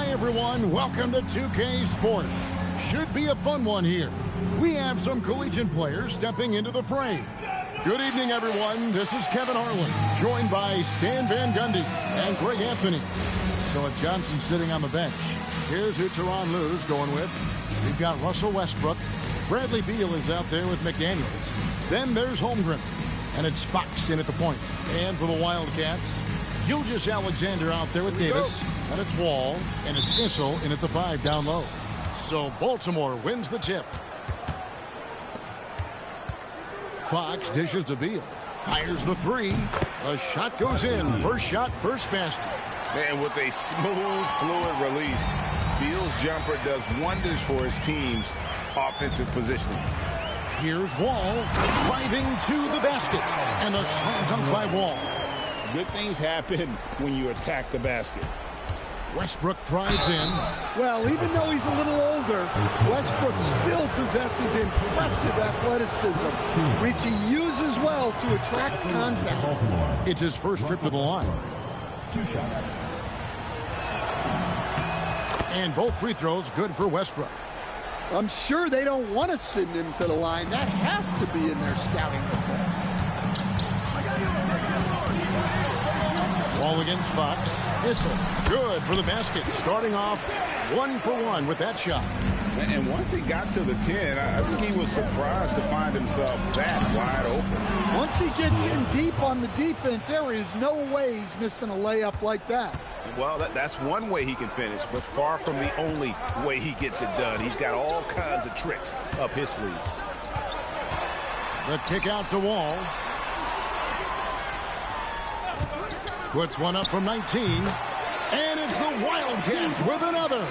Hi, everyone. Welcome to 2K Sports. Should be a fun one here. We have some collegiate players stepping into the fray. Good evening, everyone. This is Kevin Harlan, joined by Stan Van Gundy and Greg Anthony. So with Johnson sitting on the bench, here's who Tyronn Lue's going with. We've got Russell Westbrook. Bradley Beal is out there with McDaniels. Then there's Holmgren. And it's Fox in at the point. And for the Wildcats, Gilgeous-Alexander out there with Davis. And it's Wall. And it's Issel in at the 5 down low. So Baltimore wins the tip. Fox dishes to Beal. Fires the 3. A shot goes in. First shot, first basket. And with a smooth, fluid release, Beal's jumper does wonders for his team's offensive positioning. Here's Wall driving to the basket. And the slam dunk by Wall. Good things happen when you attack the basket. Westbrook drives in. Well, even though he's a little older, Westbrook still possesses impressive athleticism, which he uses well to attract contact. It's his first trip to the line. 2 shots. And both free throws good for Westbrook. I'm sure they don't want to send him to the line. That has to be in their scouting report. Wall against Fox. Issel. Good for the basket. Starting off 1 for 1 with that shot. And once he got to the 10, I think he was surprised to find himself that wide open. Once he gets in deep on the defense, there is no way he's missing a layup like that. Well, that's one way he can finish, but far from the only way he gets it done. He's got all kinds of tricks up his sleeve. The kick out to Wall. Puts one up from 19. And it's the Wildcats with another.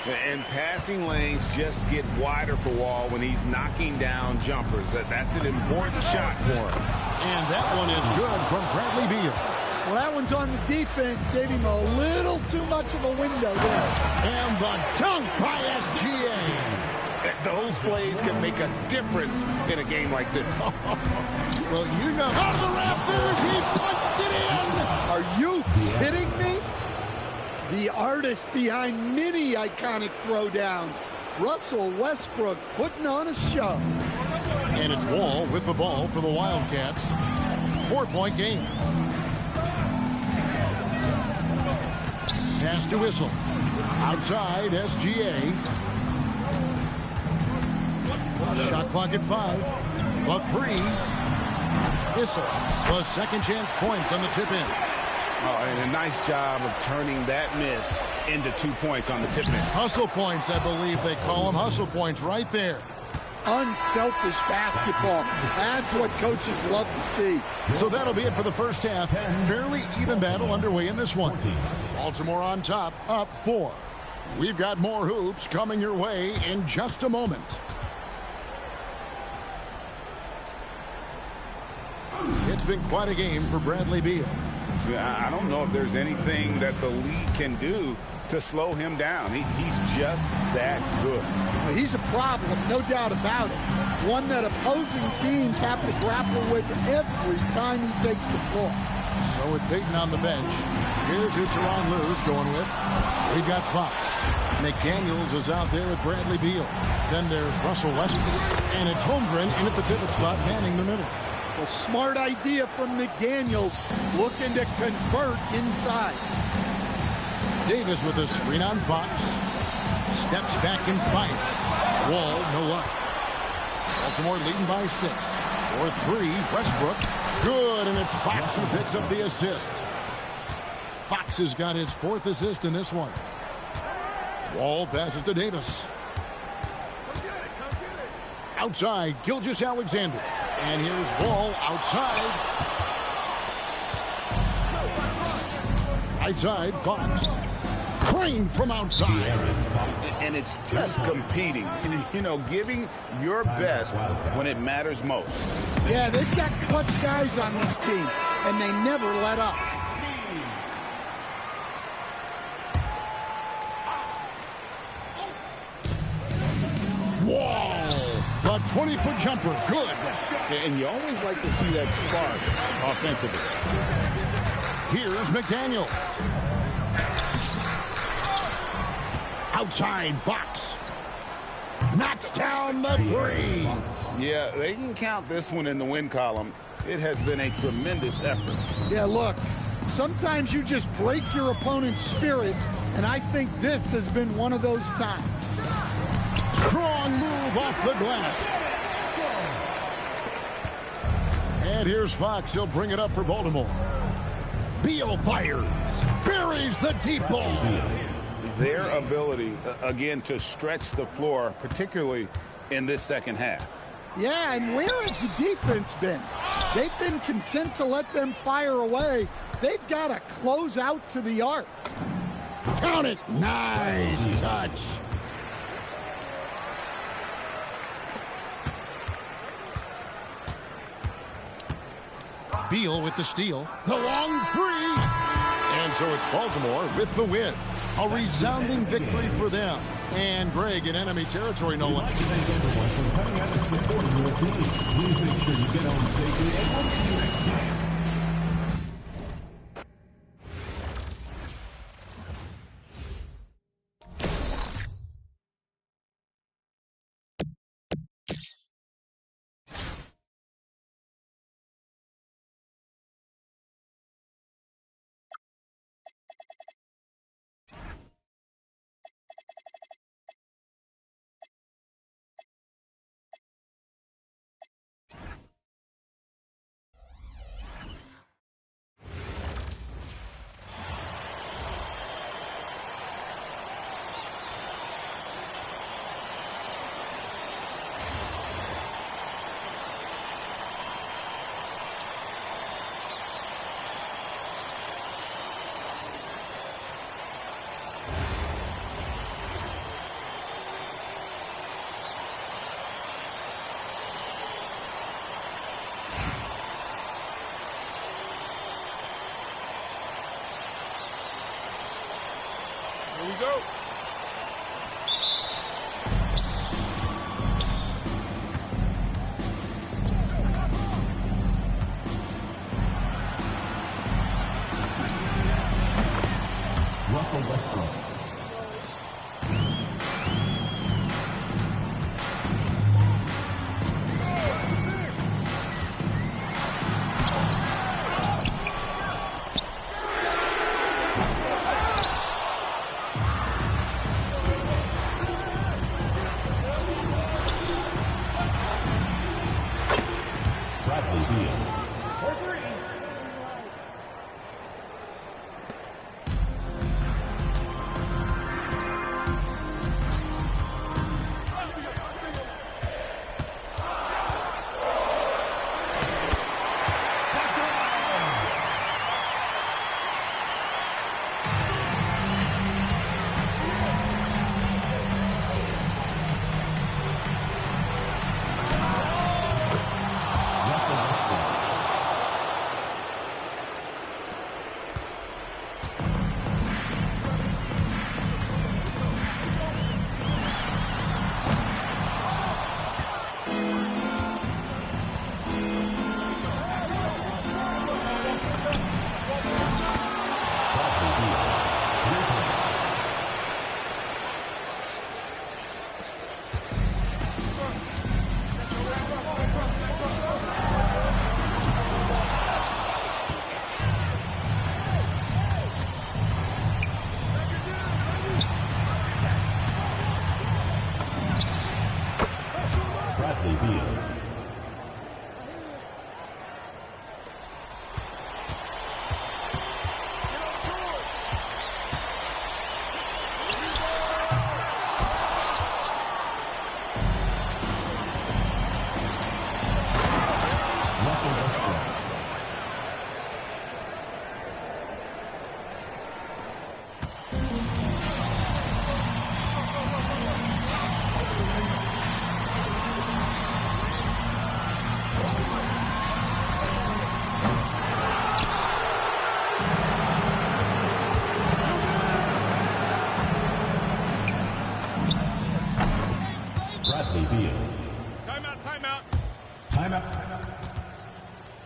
And passing lanes just get wider for Wall when he's knocking down jumpers. That's an important shot for him. And that one is good from Bradley Beal. Well, that one's on the defense. Gave him a little too much of a window there. And the dunk by SGA. Those plays can make a difference in a game like this. Well, you know. Out of the rafters, he punched it in. Are you kidding me? The artist behind many iconic throwdowns, Russell Westbrook, putting on a show. And it's Wall with the ball for the Wildcats. 4-point game. Pass to Issel. Outside, SGA. Shot clock at 5. A 3. Issel. The second chance points on the tip in. Oh, and a nice job of turning that miss into 2 points on the tip in. Hustle points, I believe they call them. Hustle points right there. Unselfish basketball. That's what coaches love to see. So that'll be it for the first half. Fairly even battle underway in this one. Baltimore on top, up 4. We've got more hoops coming your way in just a moment. It's been quite a game for Bradley Beal. I don't know if there's anything that the league can do to slow him down. He's just that good. Well, he's a problem, no doubt about it. One that opposing teams have to grapple with every time he takes the floor. So with Peyton on the bench, here's who Tyronn Lue's going with. We've got Fox. McDaniels is out there with Bradley Beal. Then there's Russell Westbrook. And it's Holmgren in at the pivot spot, manning the middle. A smart idea from McDaniels, looking to convert inside. Davis with a screen on Fox. Steps back and fires. Wall, no luck. Baltimore leading by 6. For 3, Westbrook. Good, and it's Fox who picks up the assist. Fox has got his 4th assist in this one. Wall passes to Davis. Outside, Gilgeous-Alexander. And here's Wall outside. Outside, Fox. Crane from outside. And it's just competing. You know, giving your best when it matters most. Yeah, they've got clutch guys on this team, and they never let up. Wall. The 20-foot jumper, good. And you always like to see that spark offensively. Here's McDaniels. Outside, Fox. Knocks down the three. Yeah, they can count this one in the win column. It has been a tremendous effort. Yeah, look, sometimes you just break your opponent's spirit, and I think this has been one of those times. Strong move off the glass. And here's Fox. He'll bring it up for Baltimore. Beal fires. Buries the deep ball. Their ability, again, to stretch the floor, particularly in this second half. Yeah, and where has the defense been? They've been content to let them fire away. They've got to close out to the arc. Count it. Nice touch. Beal with the steal. The long three. And so it's Baltimore with the win. A resounding victory for them. And Greg in enemy territory, no less. Please make sure you get home safely and we'll see you next time. Here we go. Russell Westbrook.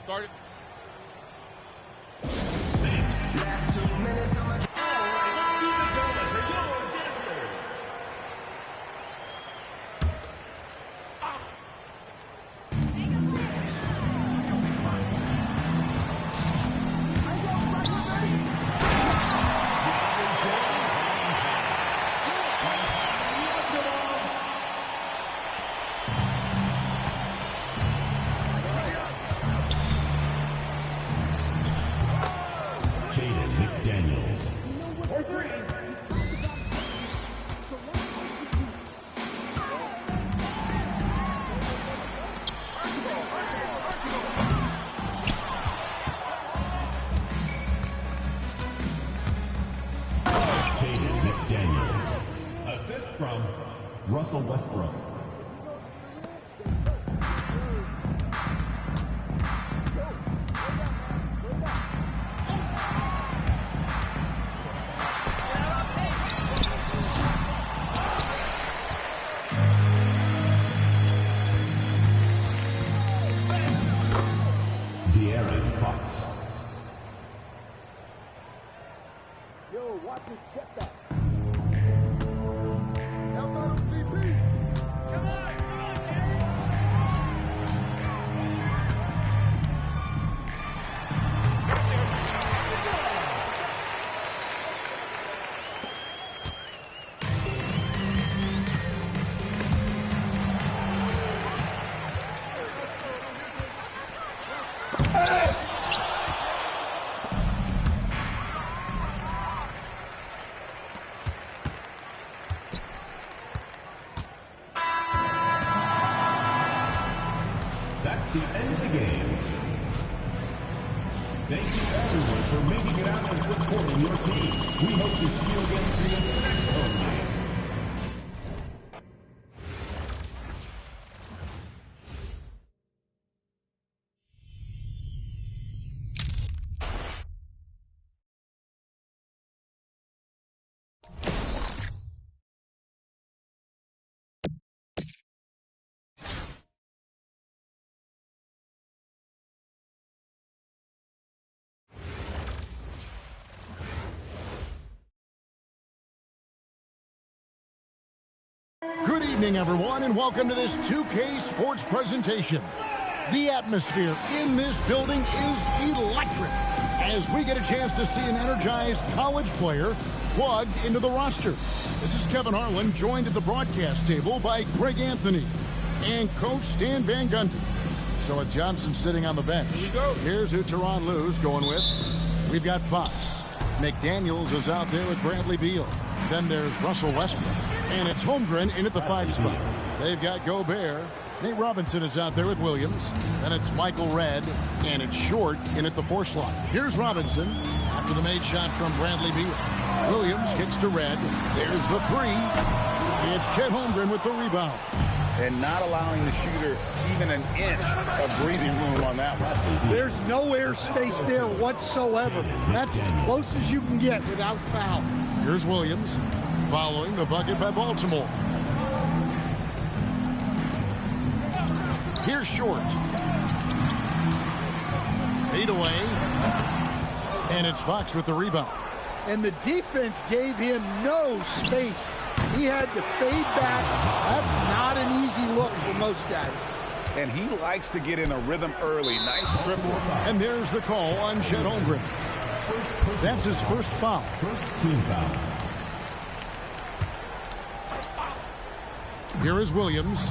Started. Last 2 minutes, I'm a... from Russell Westbrook. That's the end of the game. Thank you everyone for making it out and supporting your team. We hope to see you again soon in the next home game. Good evening, everyone, and welcome to this 2K Sports presentation. The atmosphere in this building is electric as we get a chance to see an energized college player plugged into the roster. This is Kevin Harlan, joined at the broadcast table by Greg Anthony and Coach Stan Van Gundy. So with Johnson sitting on the bench, here's who Tyronn Lue's going with. We've got Fox. McDaniels is out there with Bradley Beal. Then there's Russell Westbrook. And it's Holmgren in at the 5 spot. They've got Gobert. Nate Robinson is out there with Williams. Then it's Michael Redd. And it's Short in at the 4 slot. Here's Robinson after the made shot from Bradley Beal. Williams kicks to Redd. There's the 3. It's Chet Holmgren with the rebound. And not allowing the shooter even an inch of breathing room on that one. There's no air space there whatsoever. That's as close as you can get without foul. Here's Williams following the bucket by Baltimore. Here's Short. Fade away. And it's Fox with the rebound. And the defense gave him no space. He had to fade back. That's not an easy look for most guys. And he likes to get in a rhythm early. Nice triple. And there's the call on Chet Holmgren. That's his first foul. First team foul. Here is Williams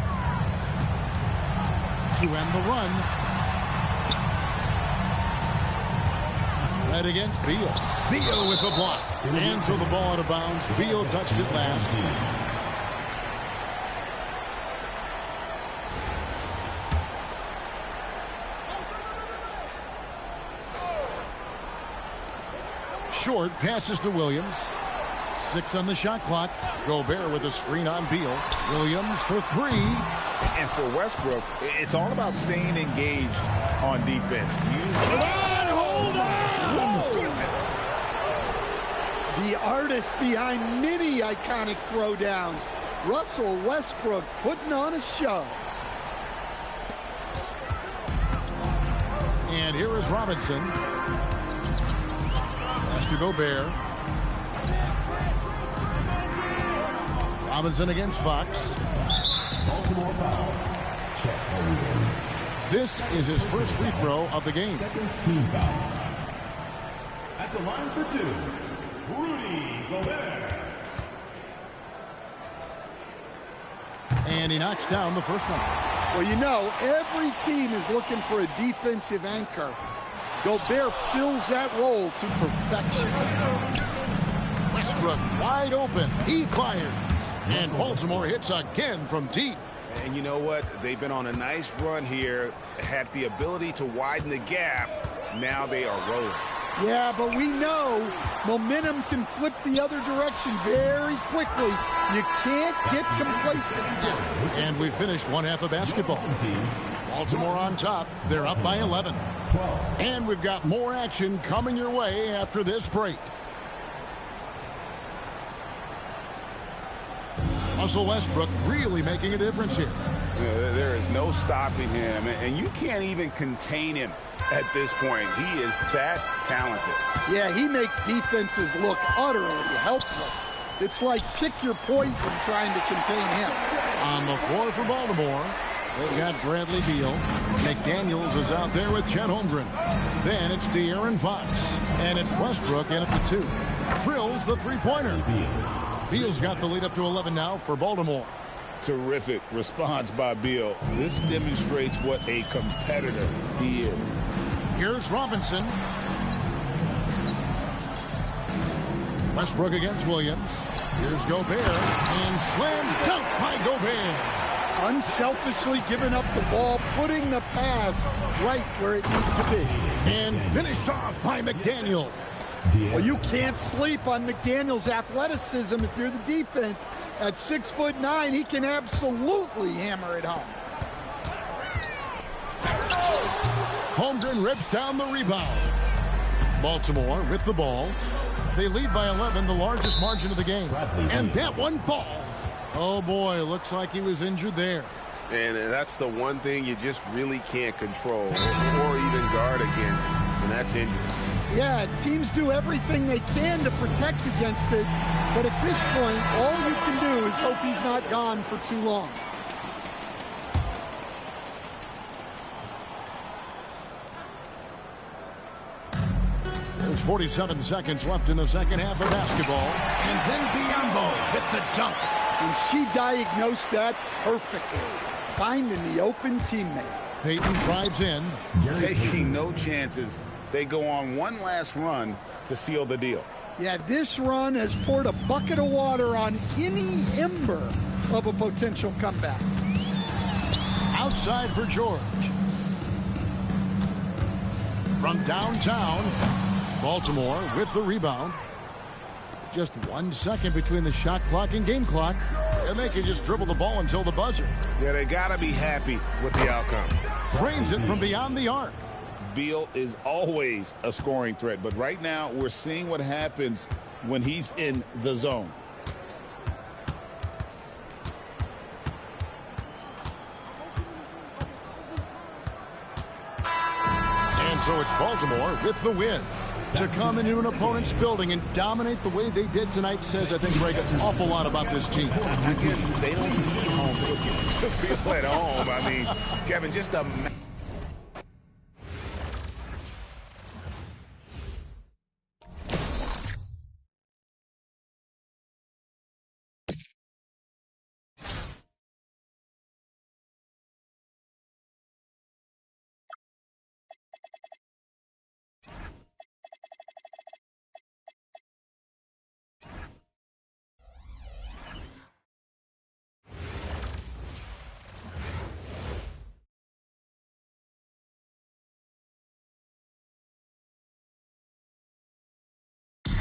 to end the run. Right against Beal. Beal with the block. And so the ball out of bounds. Beal touched it last. Short passes to Williams. 6 on the shot clock. Gobert with a screen on Beal. Williams for 3. And for Westbrook, it's all about staying engaged on defense. Hold on! The artist behind many iconic throwdowns. Russell Westbrook putting on a show. And here is Robinson. Pass to Gobert. Robinson against Fox. Baltimore foul. Chet Holmgren. This is his first free throw of the game. Second team foul. At the line for 2, Rudy Gobert. And he knocks down the first one. Well, you know, every team is looking for a defensive anchor. Gobert fills that role to perfection. Westbrook wide open. He fires. And Baltimore hits again from deep. And you know what? They've been on a nice run here, had the ability to widen the gap. Now they are rolling. Yeah, but we know momentum can flip the other direction very quickly. You can't get complacent. And we finished one half of basketball. Baltimore on top. They're up by 11. And we've got more action coming your way after this break. Russell Westbrook really making a difference here. There is no stopping him, and you can't even contain him at this point. He is that talented. Yeah, he makes defenses look utterly helpless. It's like pick your poison trying to contain him. On the floor for Baltimore, they've got Bradley Beal. McDaniels is out there with Chet Holmgren. Then it's De'Aaron Fox. And it's Westbrook in at the 2. Drills the three-pointer. Beal's got the lead up to 11 now for Baltimore. Terrific response by Beal. This demonstrates what a competitor he is. Here's Robinson. Westbrook against Williams. Here's Gobert. And slam dunk by Gobert. Unselfishly giving up the ball, putting the pass right where it needs to be. And finished off by McDaniel. Well, you can't sleep on McDaniel's athleticism if you're the defense. At 6'9", he can absolutely hammer it home. Holmgren rips down the rebound. Baltimore with the ball. They lead by 11, the largest margin of the game. And that one falls. Oh, boy, looks like he was injured there. And that's the one thing you just really can't control or even guard against, and that's injury. Yeah, teams do everything they can to protect against it, but at this point, all you can do is hope he's not gone for too long. There's 47 seconds left in the second half of basketball. And then Biyombo hit the dunk. And she diagnosed that perfectly, finding the open teammate. Payton drives in. Taking no chances. They go on one last run to seal the deal. Yeah, this run has poured a bucket of water on any ember of a potential comeback. Outside for George. From downtown, Baltimore with the rebound. Just 1 second between the shot clock and game clock, and they can just dribble the ball until the buzzer. Yeah, they got to be happy with the outcome. Drains it from beyond the arc. Beal is always a scoring threat, but right now we're seeing what happens when he's in the zone. And so it's Baltimore with the win. To come into an opponent's building and dominate the way they did tonight says, I think, Greg, an awful lot about this team. I guess they don't need home to feel at home. I mean, Kevin, just a...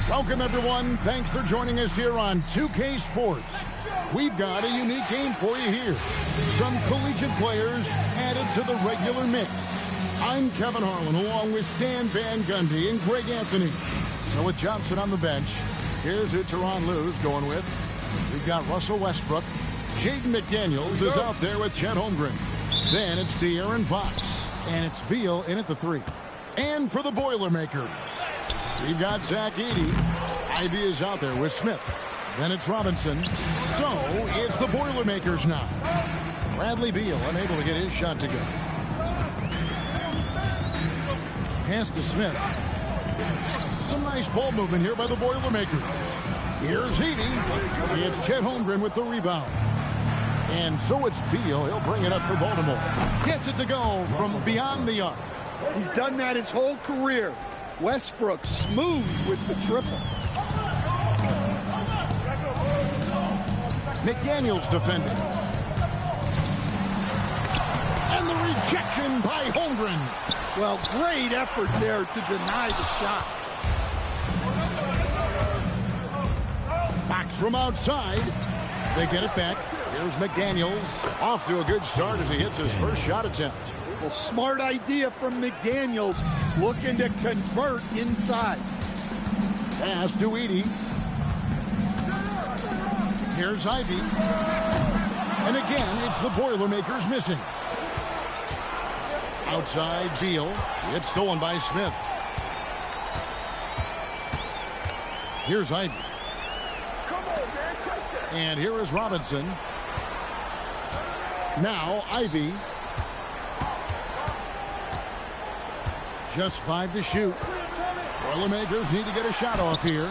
Welcome, everyone. Thanks for joining us here on 2K Sports. We've got a unique game for you here. Some collegiate players added to the regular mix. I'm Kevin Harlan, along with Stan Van Gundy and Greg Anthony. So with Johnson on the bench, here's who Tyronn Lue's going with. We've got Russell Westbrook. Jaden McDaniels is out there with Chet Holmgren. Then it's De'Aaron Fox. And it's Beal in at the 3. And for the Boilermakers, we've got Zach Edey. Ivy is out there with Smith. Then it's Robinson. So it's the Boilermakers now. Bradley Beal unable to get his shot to go. Pass to Smith. Some nice ball movement here by the Boilermakers. Here's Edey. It's Chet Holmgren with the rebound. And so it's Beal. He'll bring it up for Baltimore. Gets it to go from beyond the arc. He's done that his whole career. Westbrook smooth with the triple. McDaniels defending. And the rejection by Holmgren. Well, great effort there to deny the shot. from outside. They get it back. Here's McDaniels. Off to a good start as he hits his first shot attempt. Well, smart idea from McDaniels, looking to convert inside. Pass to Edey. Here's Ivy. And again, it's the Boilermakers missing. Outside, Beal. It's stolen by Smith. Here's Ivy. And here is Robinson. Now, Ivy. Just 5 to shoot. Boilermakers need to get a shot off here.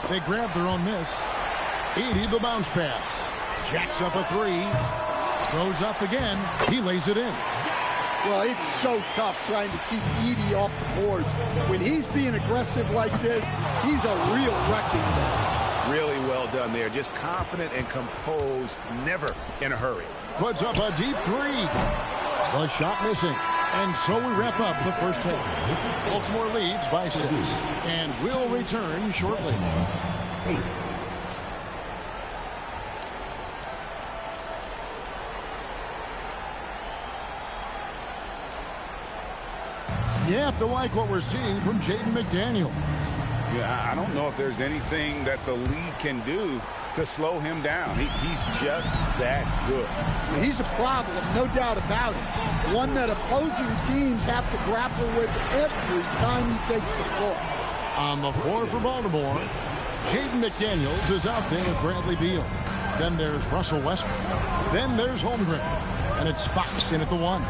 They grab their own miss. Edey, the bounce pass. Jacks up a 3. Goes up again. He lays it in. Well, it's so tough trying to keep Edey off the board. When he's being aggressive like this, he's a real wrecking ball. Really well done there. Just confident and composed, never in a hurry. Puts up a deep 3. The shot missing. And so we wrap up the first half. Baltimore leads by 6. And will return shortly. 8. You have to like what we're seeing from Jaden McDaniel. Yeah, I don't know if there's anything that the league can do to slow him down. He's just that good. He's a problem, no doubt about it. One that opposing teams have to grapple with every time he takes the floor. On the floor for Baltimore, Jaden McDaniels is out there with Bradley Beal. Then there's Russell Westbrook. Then there's Holmgren. And it's Fox in at the 1.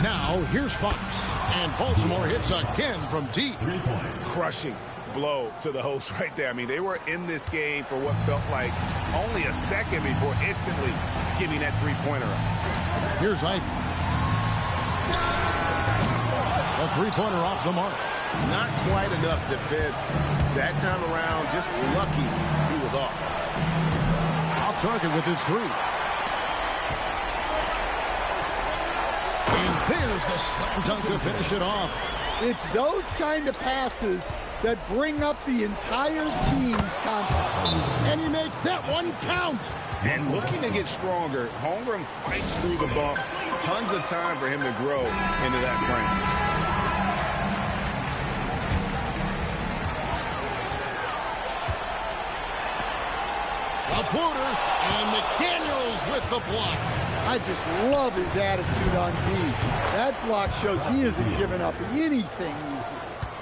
Now, here's Fox. And Baltimore hits again from deep. 3 points. Crushing blow to the host right there. I mean, they were in this game for what felt like only a second before instantly giving that three-pointer up. Here's Ivy. A three-pointer off the mark. Not quite enough defense that time around. Just lucky he was off. Off target with his 3. And there's the slam dunk to finish it off. It's those kind of passes that bring up the entire team's confidence. And he makes that one count. And looking to get stronger, Holmgren fights through the bump. Tons of time for him to grow into that frame. A floater, and McDaniels with the block. I just love his attitude on D. That block shows he isn't giving up anything easy.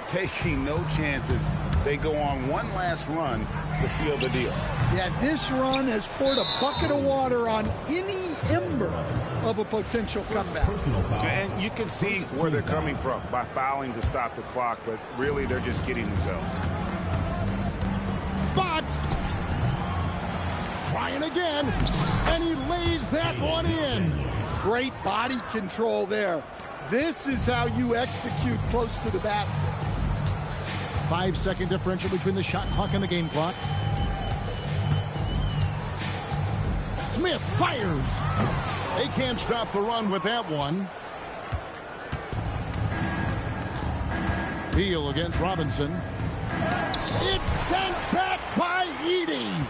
Taking no chances. They go on one last run to seal the deal. Yeah, this run has poured a bucket of water on any ember of a potential comeback. And you can see where they're coming from by fouling to stop the clock, but really they're just kidding themselves. Fox trying again, and he lays that one in. Great body control there. This is how you execute close to the basket. 5-second differential between the shot clock and the game clock. Smith fires. They can't stop the run with that one. Beal against Robinson. It's sent back by Edey.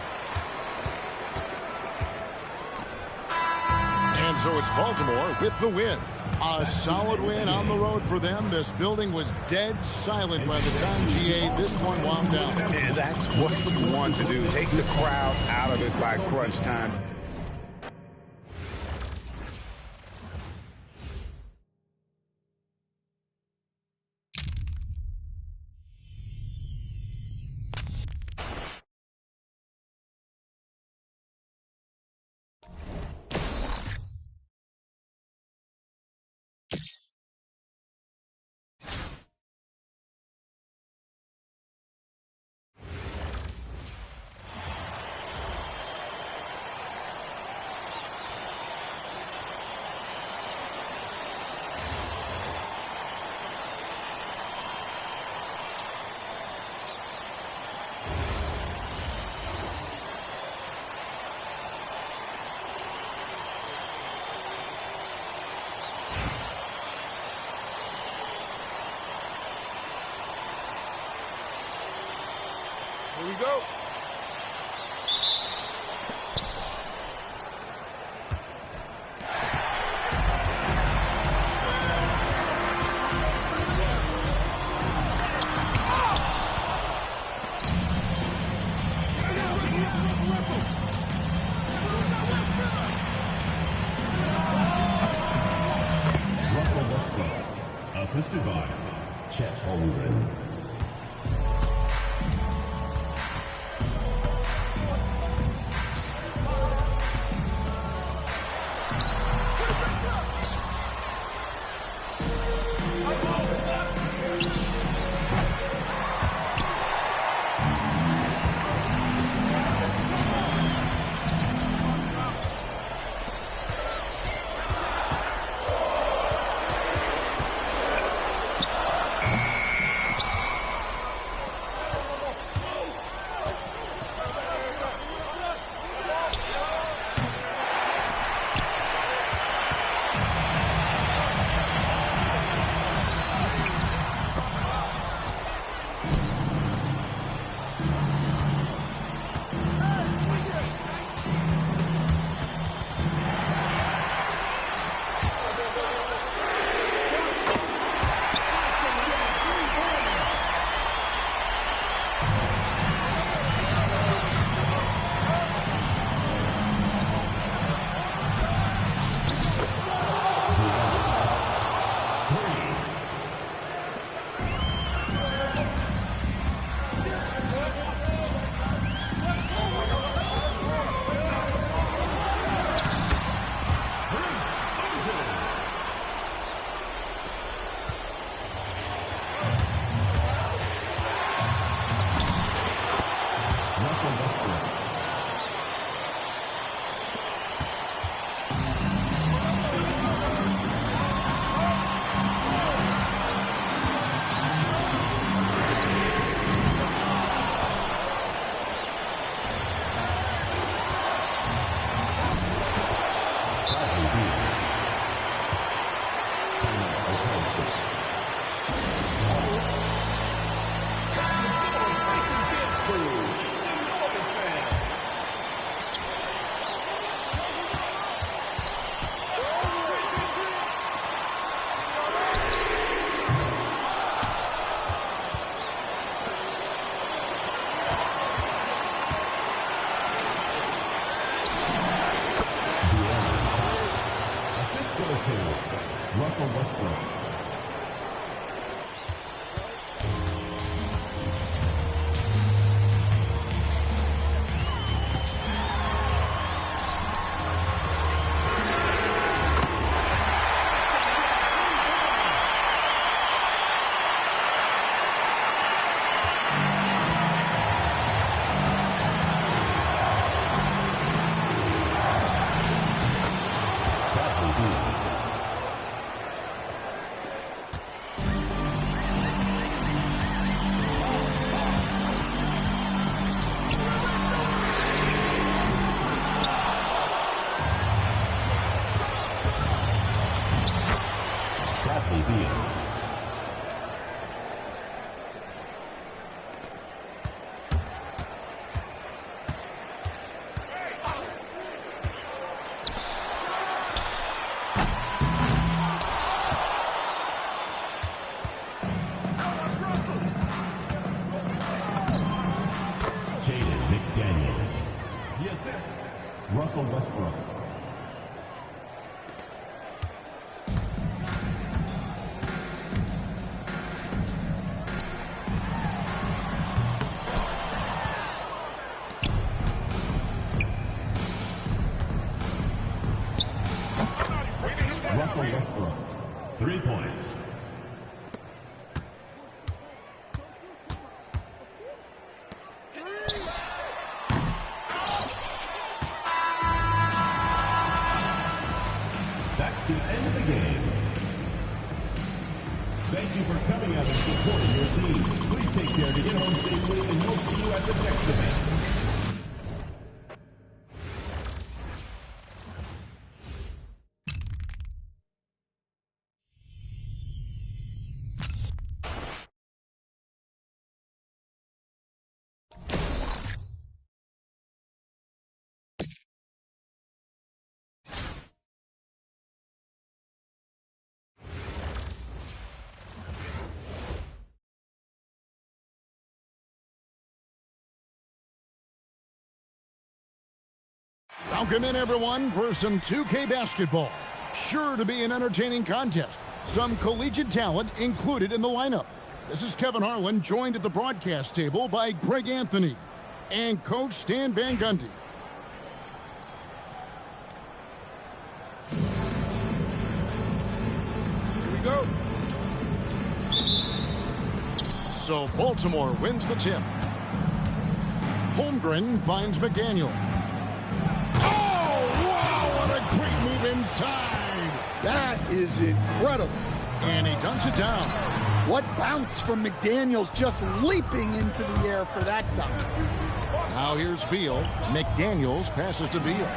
And so it's Baltimore with the win. A solid win on the road for them. This building was dead silent by the time GA this one wound down. And that's what you want to do. Take the crowd out of it by crunch time. Assisted by Chet Holmgren. Russell Westbrook. Russell Westbrook. Russell Westbrook, 3 points. That's the end of the game. Thank you for coming out and supporting your team. Please take care to get home safely, and we'll see you at the next event. Welcome in, everyone, for some 2K basketball. Sure to be an entertaining contest. Some collegiate talent included in the lineup. This is Kevin Harlan, joined at the broadcast table by Greg Anthony and Coach Stan Van Gundy. Here we go. So Baltimore wins the tip. Holmgren finds McDaniel. Oh, wow, what a great move inside. That is incredible. And he dunks it down. What bounce from McDaniels, just leaping into the air for that dunk. Now here's Beal. McDaniels passes to Beal.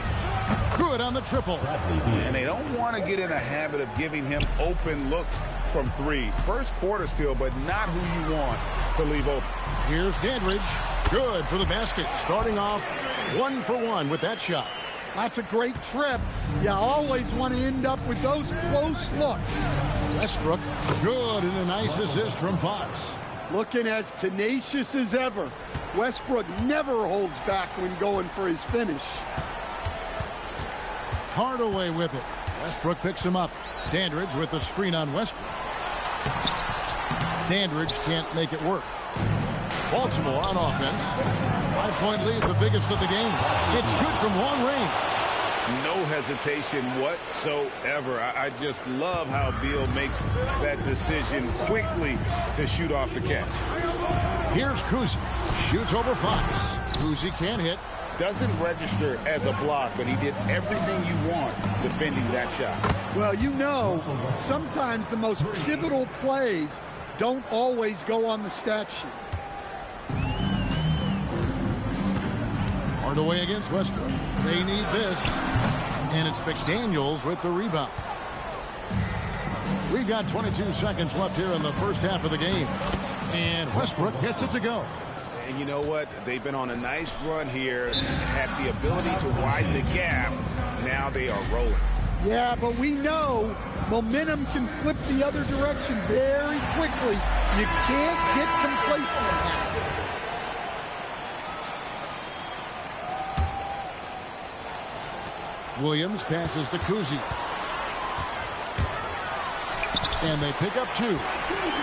Good on the triple. And they don't want to get in a habit of giving him open looks from three. First quarter still, but not who you want to leave open. Here's Dandridge. Good for the basket. Starting off 1 for 1 with that shot. That's a great trip. You always want to end up with those close looks. Westbrook. Good, and a nice assist from Fox. Looking as tenacious as ever. Westbrook never holds back when going for his finish. Hardaway with it. Westbrook picks him up. Dandridge with the screen on Westbrook. Dandridge can't make it work. Baltimore on offense. 5-point lead, the biggest of the game. It's good from long range. No hesitation whatsoever. I just love how Beal makes that decision quickly to shoot off the catch. Here's Kuzi. Shoots over Fox. Kuzi can't hit. Doesn't register as a block, but he did everything you want defending that shot. Well, you know, sometimes the most pivotal plays don't always go on the stat sheet. Hardaway against Westbrook. They need this. And it's McDaniels with the rebound. We've got 22 seconds left here in the first half of the game. And Westbrook gets it to go. And you know what? They've been on a nice run here, had the ability to widen the gap. Now they are rolling. Yeah, but we know momentum can flip the other direction very quickly. You can't get complacent now. Williams passes to Kuzi. And they pick up 2.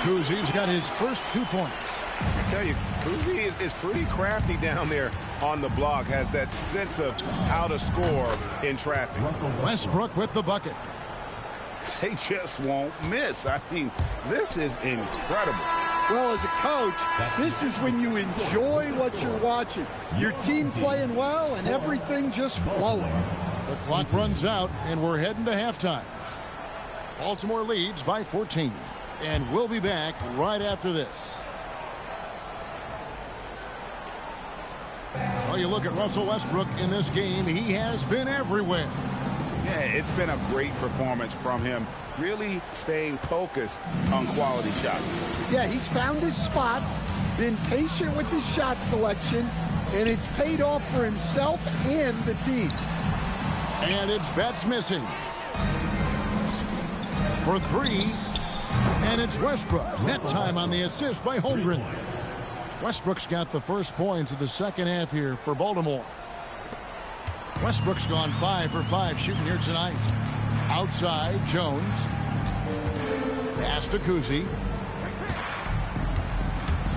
Kuzi's got his first 2 points. I tell you, Kuzi is pretty crafty down there on the block, has that sense of how to score in traffic. Westbrook with the bucket. They just won't miss. I mean, this is incredible. Well, as a coach, this is when you enjoy what you're watching. Your team playing well and everything just flowing. The clock runs out, and we're heading to halftime. Baltimore leads by 14. And we'll be back right after this. Well, you look at Russell Westbrook in this game, he has been everywhere. Yeah, it's been a great performance from him. Really staying focused on quality shots. Yeah, he's found his spots, been patient with his shot selection, and it's paid off for himself and the team. And it's bets missing. For 3. And it's Westbrook. That time on the assist by Holmgren. Westbrook's got the first points of the second half here for Baltimore. Westbrook's gone 5 for 5 shooting here tonight. Outside, Jones. Pass to Kuzi.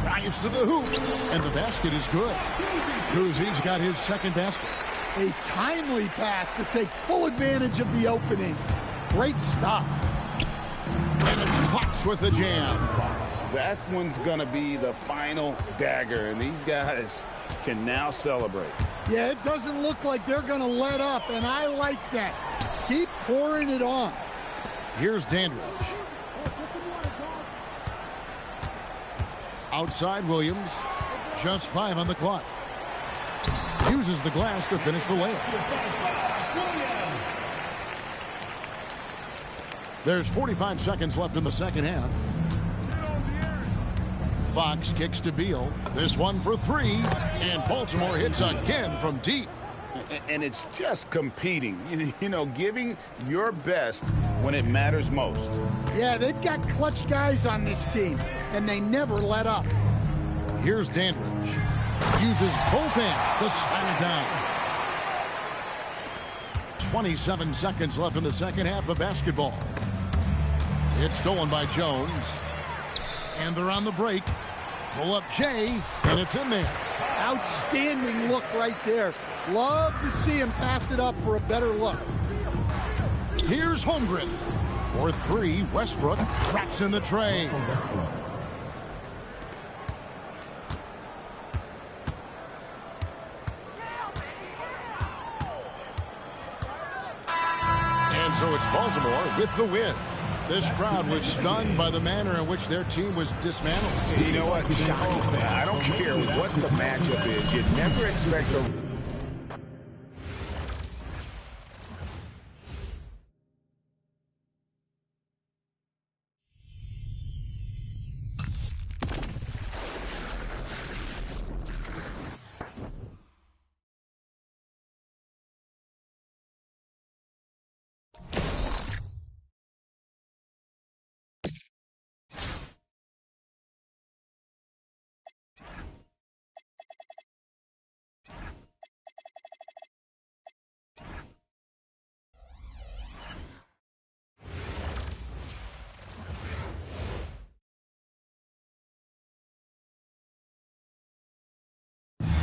Drives to the hoop. And the basket is good. Kuzi's got his second basket. A timely pass to take full advantage of the opening. Great stuff. And it's Fox with the jam. That one's going to be the final dagger, and these guys can now celebrate. Yeah, it doesn't look like they're going to let up, and I like that. Keep pouring it on. Here's Dandridge. Outside Williams. Just 5 on the clock. Uses the glass to finish the layup. There's 45 seconds left in the second half. Fox kicks to Beal. This one for 3. And Baltimore hits again from deep. And it's just competing, you know, giving your best when it matters most. Yeah, they've got clutch guys on this team, and they never let up. Here's Dandridge. Uses both hands to slam it down. 27 seconds left in the second half of basketball. It's stolen by Jones. And they're on the break. Pull up Jay, and it's in there. Outstanding look right there. Love to see him pass it up for a better look. Here's Holmgren. For three, Westbrook traps in the tray. And so it's Baltimore with the win. This crowd was stunned by the manner in which their team was dismantled. You know what? I don't care what the matchup is. You never expect a...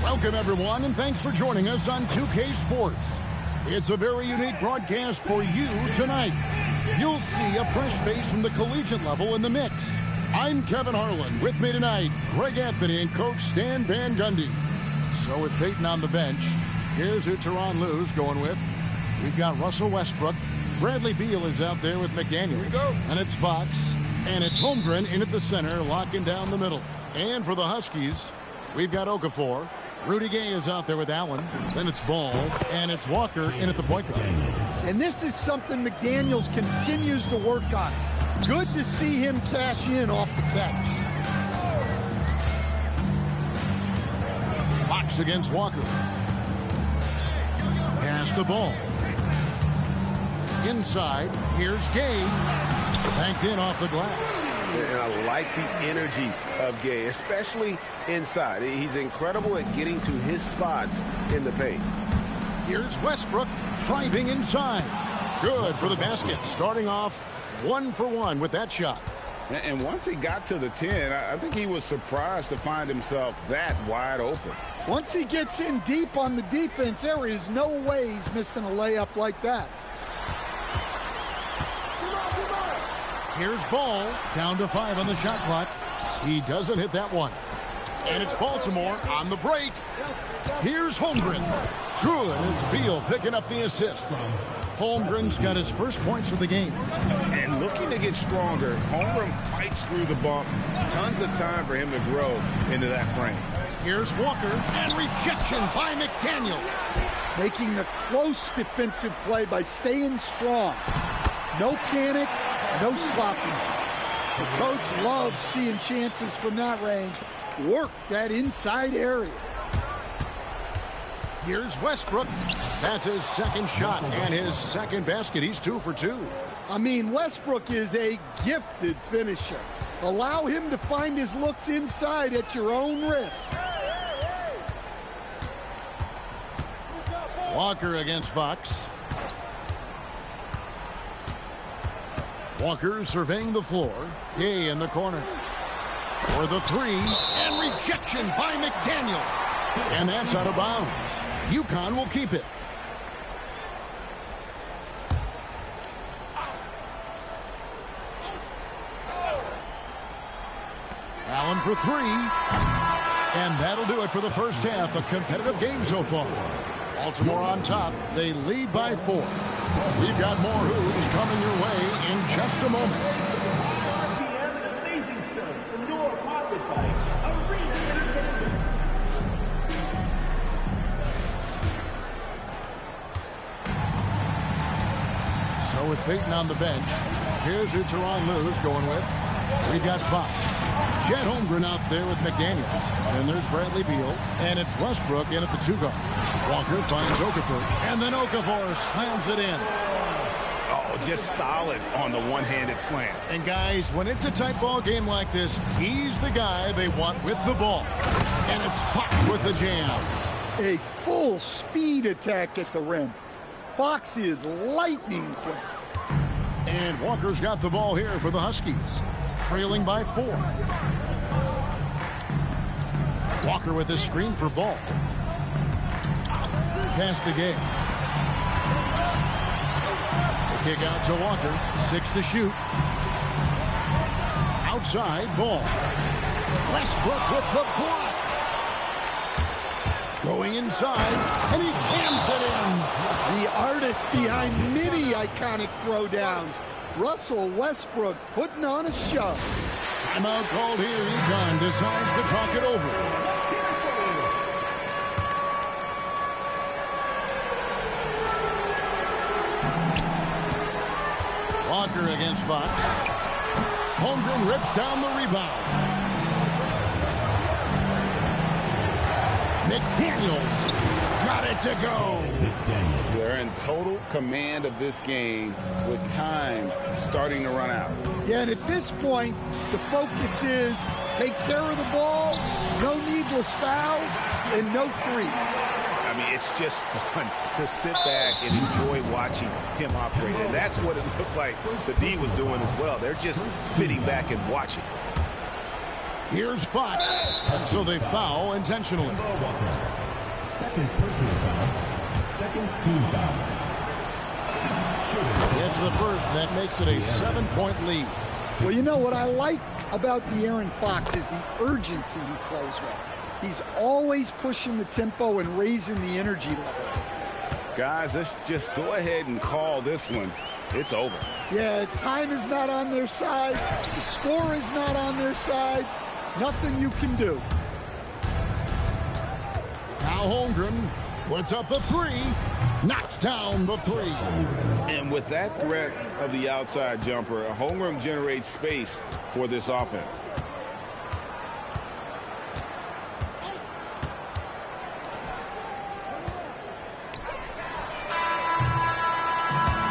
Welcome, everyone, and thanks for joining us on 2K Sports. It's a very unique broadcast for you tonight. You'll see a fresh face from the collegiate level in the mix. I'm Kevin Harlan. With me tonight, Greg Anthony and Coach Stan Van Gundy. So with Peyton on the bench, here's who Tyronn Lue's going with. We've got Russell Westbrook. Bradley Beal is out there with McDaniels. And it's Fox. And it's Holmgren in at the center, locking down the middle. And for the Huskies, we've got Okafor. Rudy Gay is out there with Allen. Then it's Ball. And it's Walker in at the point guard. And this is something McDaniels continues to work on. Good to see him cash in off the catch. Fox against Walker. Pass the ball. Inside. Here's Gay. Banked in off the glass. And I like the energy of Gay, especially inside. He's incredible at getting to his spots in the paint. Here's Westbrook driving inside. Good for the basket. Starting off 1 for 1 with that shot. And once he got to the 10, I think he was surprised to find himself that wide open. Once he gets in deep on the defense, there is no way he's missing a layup like that. Here's Ball, down to 5 on the shot clock. He doesn't hit that one. And it's Baltimore on the break. Here's Holmgren. Good, it's Beal picking up the assist. Holmgren's got his first points of the game. And looking to get stronger, Holmgren fights through the bump. Tons of time for him to grow into that frame. Here's Walker, and rejection by McDaniel. Making a close defensive play by staying strong. No panic. No sloppiness. The coach loves seeing chances from that range. Work that inside area. Here's Westbrook. That's his second shot and his second basket. He's 2 for 2. I mean, Westbrook is a gifted finisher. Allow him to find his looks inside at your own risk. Walker against Fox. Walker surveying the floor. Gay in the corner. For the 3. And rejection by McDaniel. And that's out of bounds. UConn will keep it. Allen for 3. And that'll do it for the first half. A competitive game so far. Baltimore on top. They lead by 4. We've got more hoops coming your way in just a moment. So with Peyton on the bench, here's who Tyronn Lue's going with. We've got Fox. Chet Holmgren out there with McDaniels. And there's Bradley Beal. And it's Westbrook in at the 2 guard. Walker finds Okafor. And then Okafor slams it in. Oh, just solid on the one-handed slam. And guys, when it's a tight ball game like this, he's the guy they want with the ball. And it's Fox with the jam. A full speed attack at the rim. Fox is lightning quick. And Walker's got the ball here for the Huskies, trailing by 4. Walker with his screen for ball. Pass to Gay. The kick out to Walker. 6 to shoot. Outside ball. Westbrook with the block. Going inside, and he jams it in. The artist behind many iconic throwdowns. Russell Westbrook putting on a show. Timeout called here. Econ decides to talk it over. Walker against Fox. Holmgren rips down the rebound. McDaniels got it to go. They're in total command of this game with time starting to run out. Yeah, and at this point, the focus is take care of the ball, no needless fouls, and no threes. I mean, it's just fun to sit back and enjoy watching him operate. And that's what it looked like the D was doing as well. They're just sitting back and watching. Here's Fox. And so they foul intentionally. Second personal foul. Second team foul. It's the first. That makes it a 7-point lead. Well, you know what I like about De'Aaron Fox is the urgency he plays with. He's always pushing the tempo and raising the energy level. Guys, let's just go ahead and call this one. It's over. Yeah, time is not on their side. The score is not on their side. Nothing you can do. Now Holmgren puts up the 3. Knocks down the 3. And with that threat of the outside jumper, Holmgren generates space for this offense.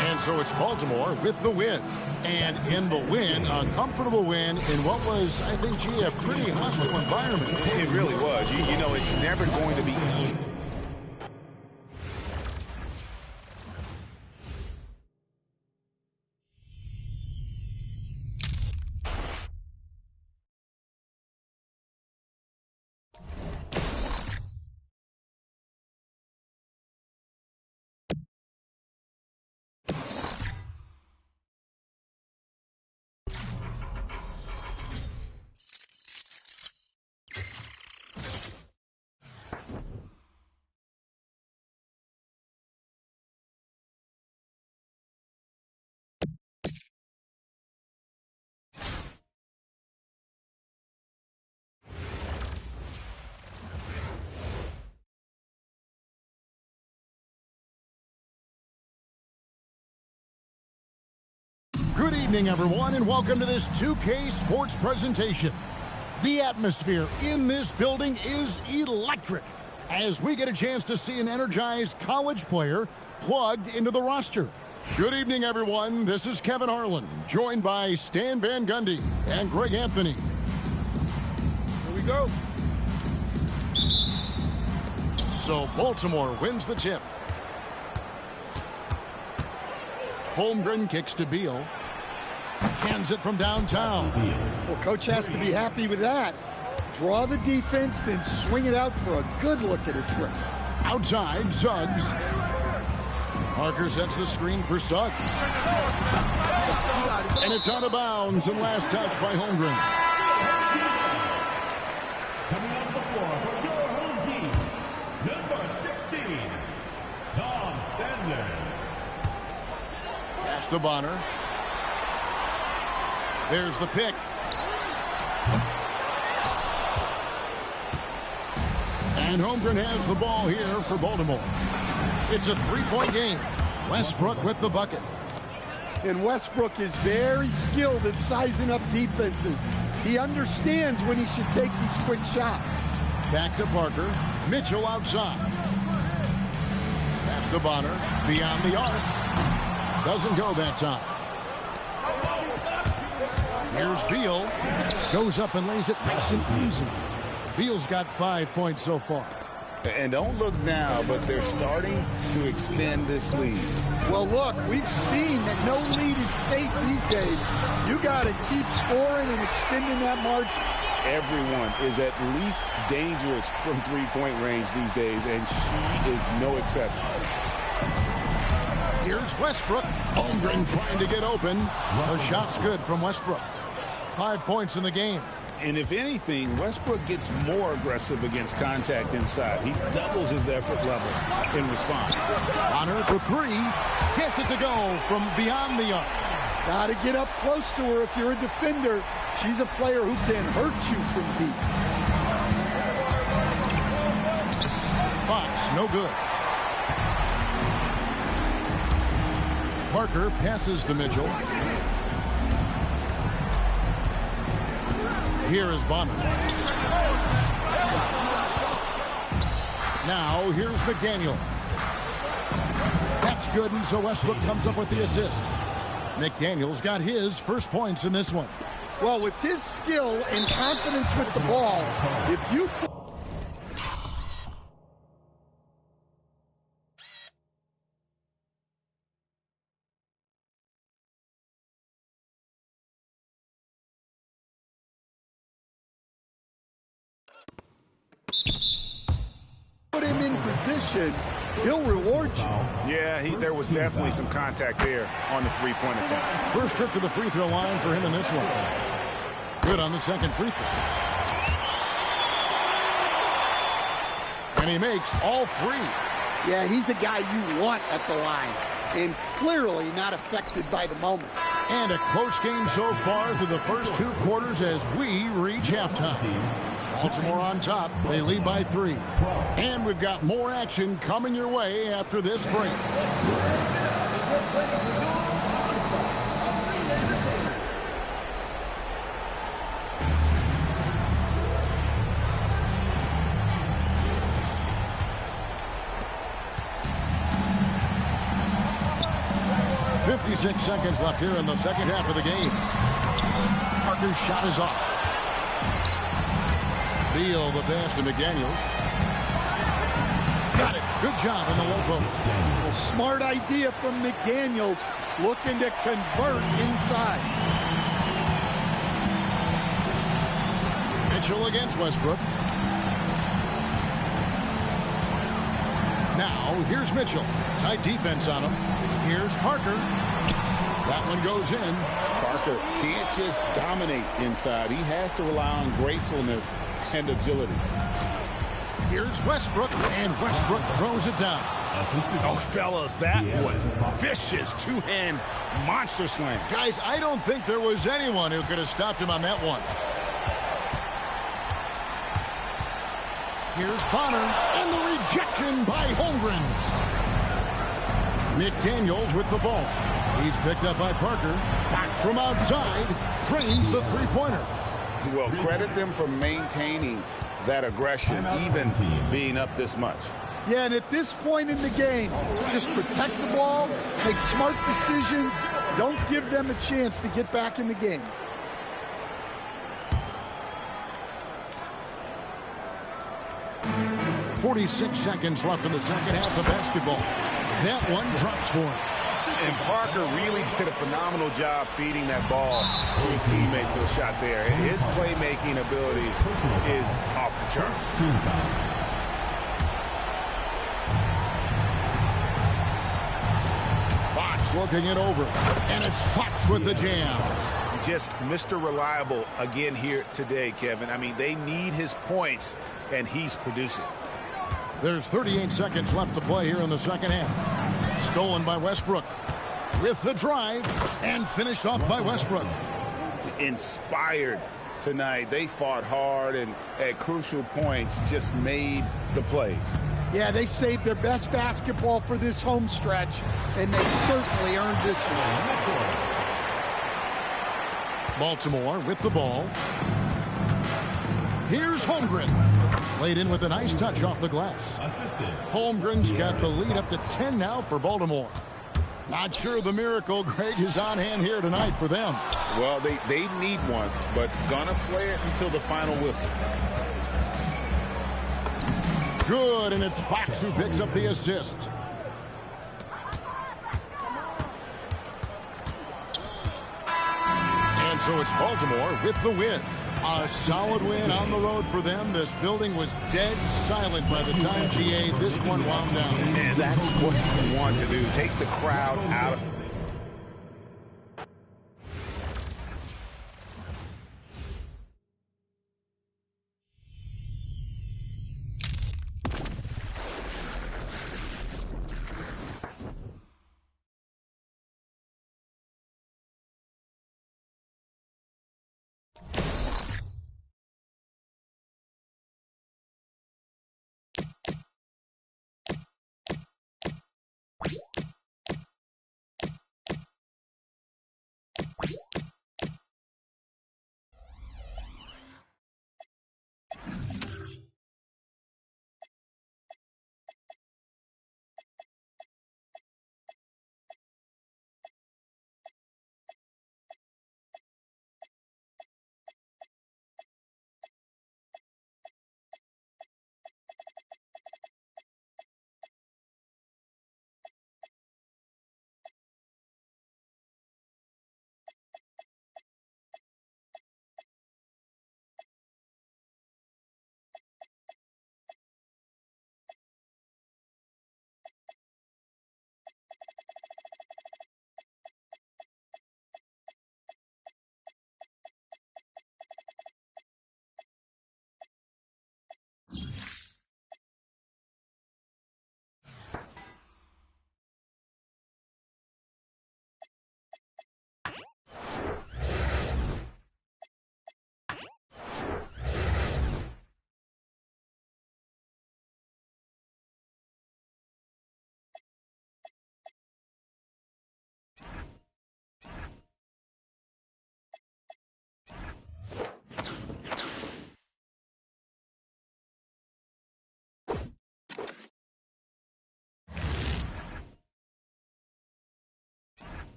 And so it's Baltimore with the win. And in the win, a comfortable win in what was, I think, a pretty hostile environment. It really was. You know, it's never going to be easy. Good evening, everyone, and welcome to this 2K Sports presentation. The atmosphere in this building is electric as we get a chance to see an energized college player plugged into the roster. Good evening, everyone. This is Kevin Harlan, joined by Stan Van Gundy and Greg Anthony. Here we go. So Baltimore wins the tip. Holmgren kicks to Beal. Cans it from downtown. Well, coach has to be happy with that. Draw the defense, then swing it out for a good look at a trip. Outside, Suggs. Parker sets the screen for Suggs. And it's out of bounds, and last touch by Holmgren. Coming on the floor for your home team, number 16, Tom Sanders. Pass to Bonner. There's the pick. And Holmgren has the ball here for Baltimore. It's a 3-point game. Westbrook with the bucket. And Westbrook is very skilled at sizing up defenses. He understands when he should take these quick shots. Back to Parker. Mitchell outside. Pass to Bonner. Beyond the arc. Doesn't go that time. Here's Beal. Goes up and lays it nice and easy. Beal's got 5 points so far. And don't look now, but they're starting to extend this lead. Well, look, we've seen that no lead is safe these days. You got to keep scoring and extending that margin. Everyone is at least dangerous from three-point range these days, and she is no exception. Here's Westbrook. Holmgren trying to get open. The shot's good from Westbrook. 5 points in the game. And if anything, Westbrook gets more aggressive against contact inside. He doubles his effort level in response. Honor for three. Gets it to go from beyond the arc. Got to get up close to her if you're a defender. She's a player who can hurt you from deep. Fox, no good. Parker passes to Mitchell. Here is Bonner. Now here's McDaniels. That's good, and so Westbrook comes up with the assist. McDaniels got his first points in this one. Well, with his skill and confidence with the ball, if you... put him in position, he'll reward you. Yeah, there was definitely some contact there on the three-point attempt. First trip to the free throw line for him in this one. Good on the second free throw. And he makes all three. Yeah, he's a guy you want at the line, and clearly not affected by the moment. And a close game so far through the first two quarters as we reach halftime. Baltimore on top. They lead by 3. And we've got more action coming your way after this break. .56 seconds left here in the second half of the game. Parker's shot is off. Beal the pass to McDaniels. Got it. Good job in the low post. A smart idea from McDaniels, looking to convert inside. Mitchell against Westbrook. Now, here's Mitchell. Tight defense on him. Here's Parker. That one goes in. Parker can't just dominate inside. He has to rely on gracefulness and agility. Here's Westbrook, and Westbrook throws it down. Oh, fellas, that was vicious two-hand monster slam. Guys, I don't think there was anyone who could have stopped him on that one. Here's Bonner, and the rejection by Holmgren. McDaniels with the ball. He's picked up by Parker. Back from outside, drains the three-pointer. Well, credit them for maintaining that aggression, even being up this much. Yeah, and at this point in the game, just protect the ball, make smart decisions, don't give them a chance to get back in the game. .46 seconds left in the second half of basketball. That one drops for him. And Parker really did a phenomenal job feeding that ball to his teammate for the shot there. And his playmaking ability is off the charts. Fox looking it over. And it's Fox with the jam. Just Mr. Reliable again here today, Kevin. I mean, they need his points, and he's producing. There's 38 seconds left to play here in the second half. Stolen by Westbrook. With the drive, and finished off by Westbrook. Inspired tonight. They fought hard and at crucial points just made the plays. Yeah, they saved their best basketball for this home stretch, and they certainly earned this one. Baltimore with the ball. Here's Holmgren. Laid in with a nice touch off the glass. Holmgren's got the lead up to 10 now for Baltimore. Not sure the miracle, Greg, is on hand here tonight for them. Well, they need one, but gonna play it until the final whistle. Good, and it's Fox who picks up the assist. And so it's Baltimore with the win. A solid win on the road for them. This building was dead silent by the time, GA, this one wound down. And that's what you want to do. Take the crowd out of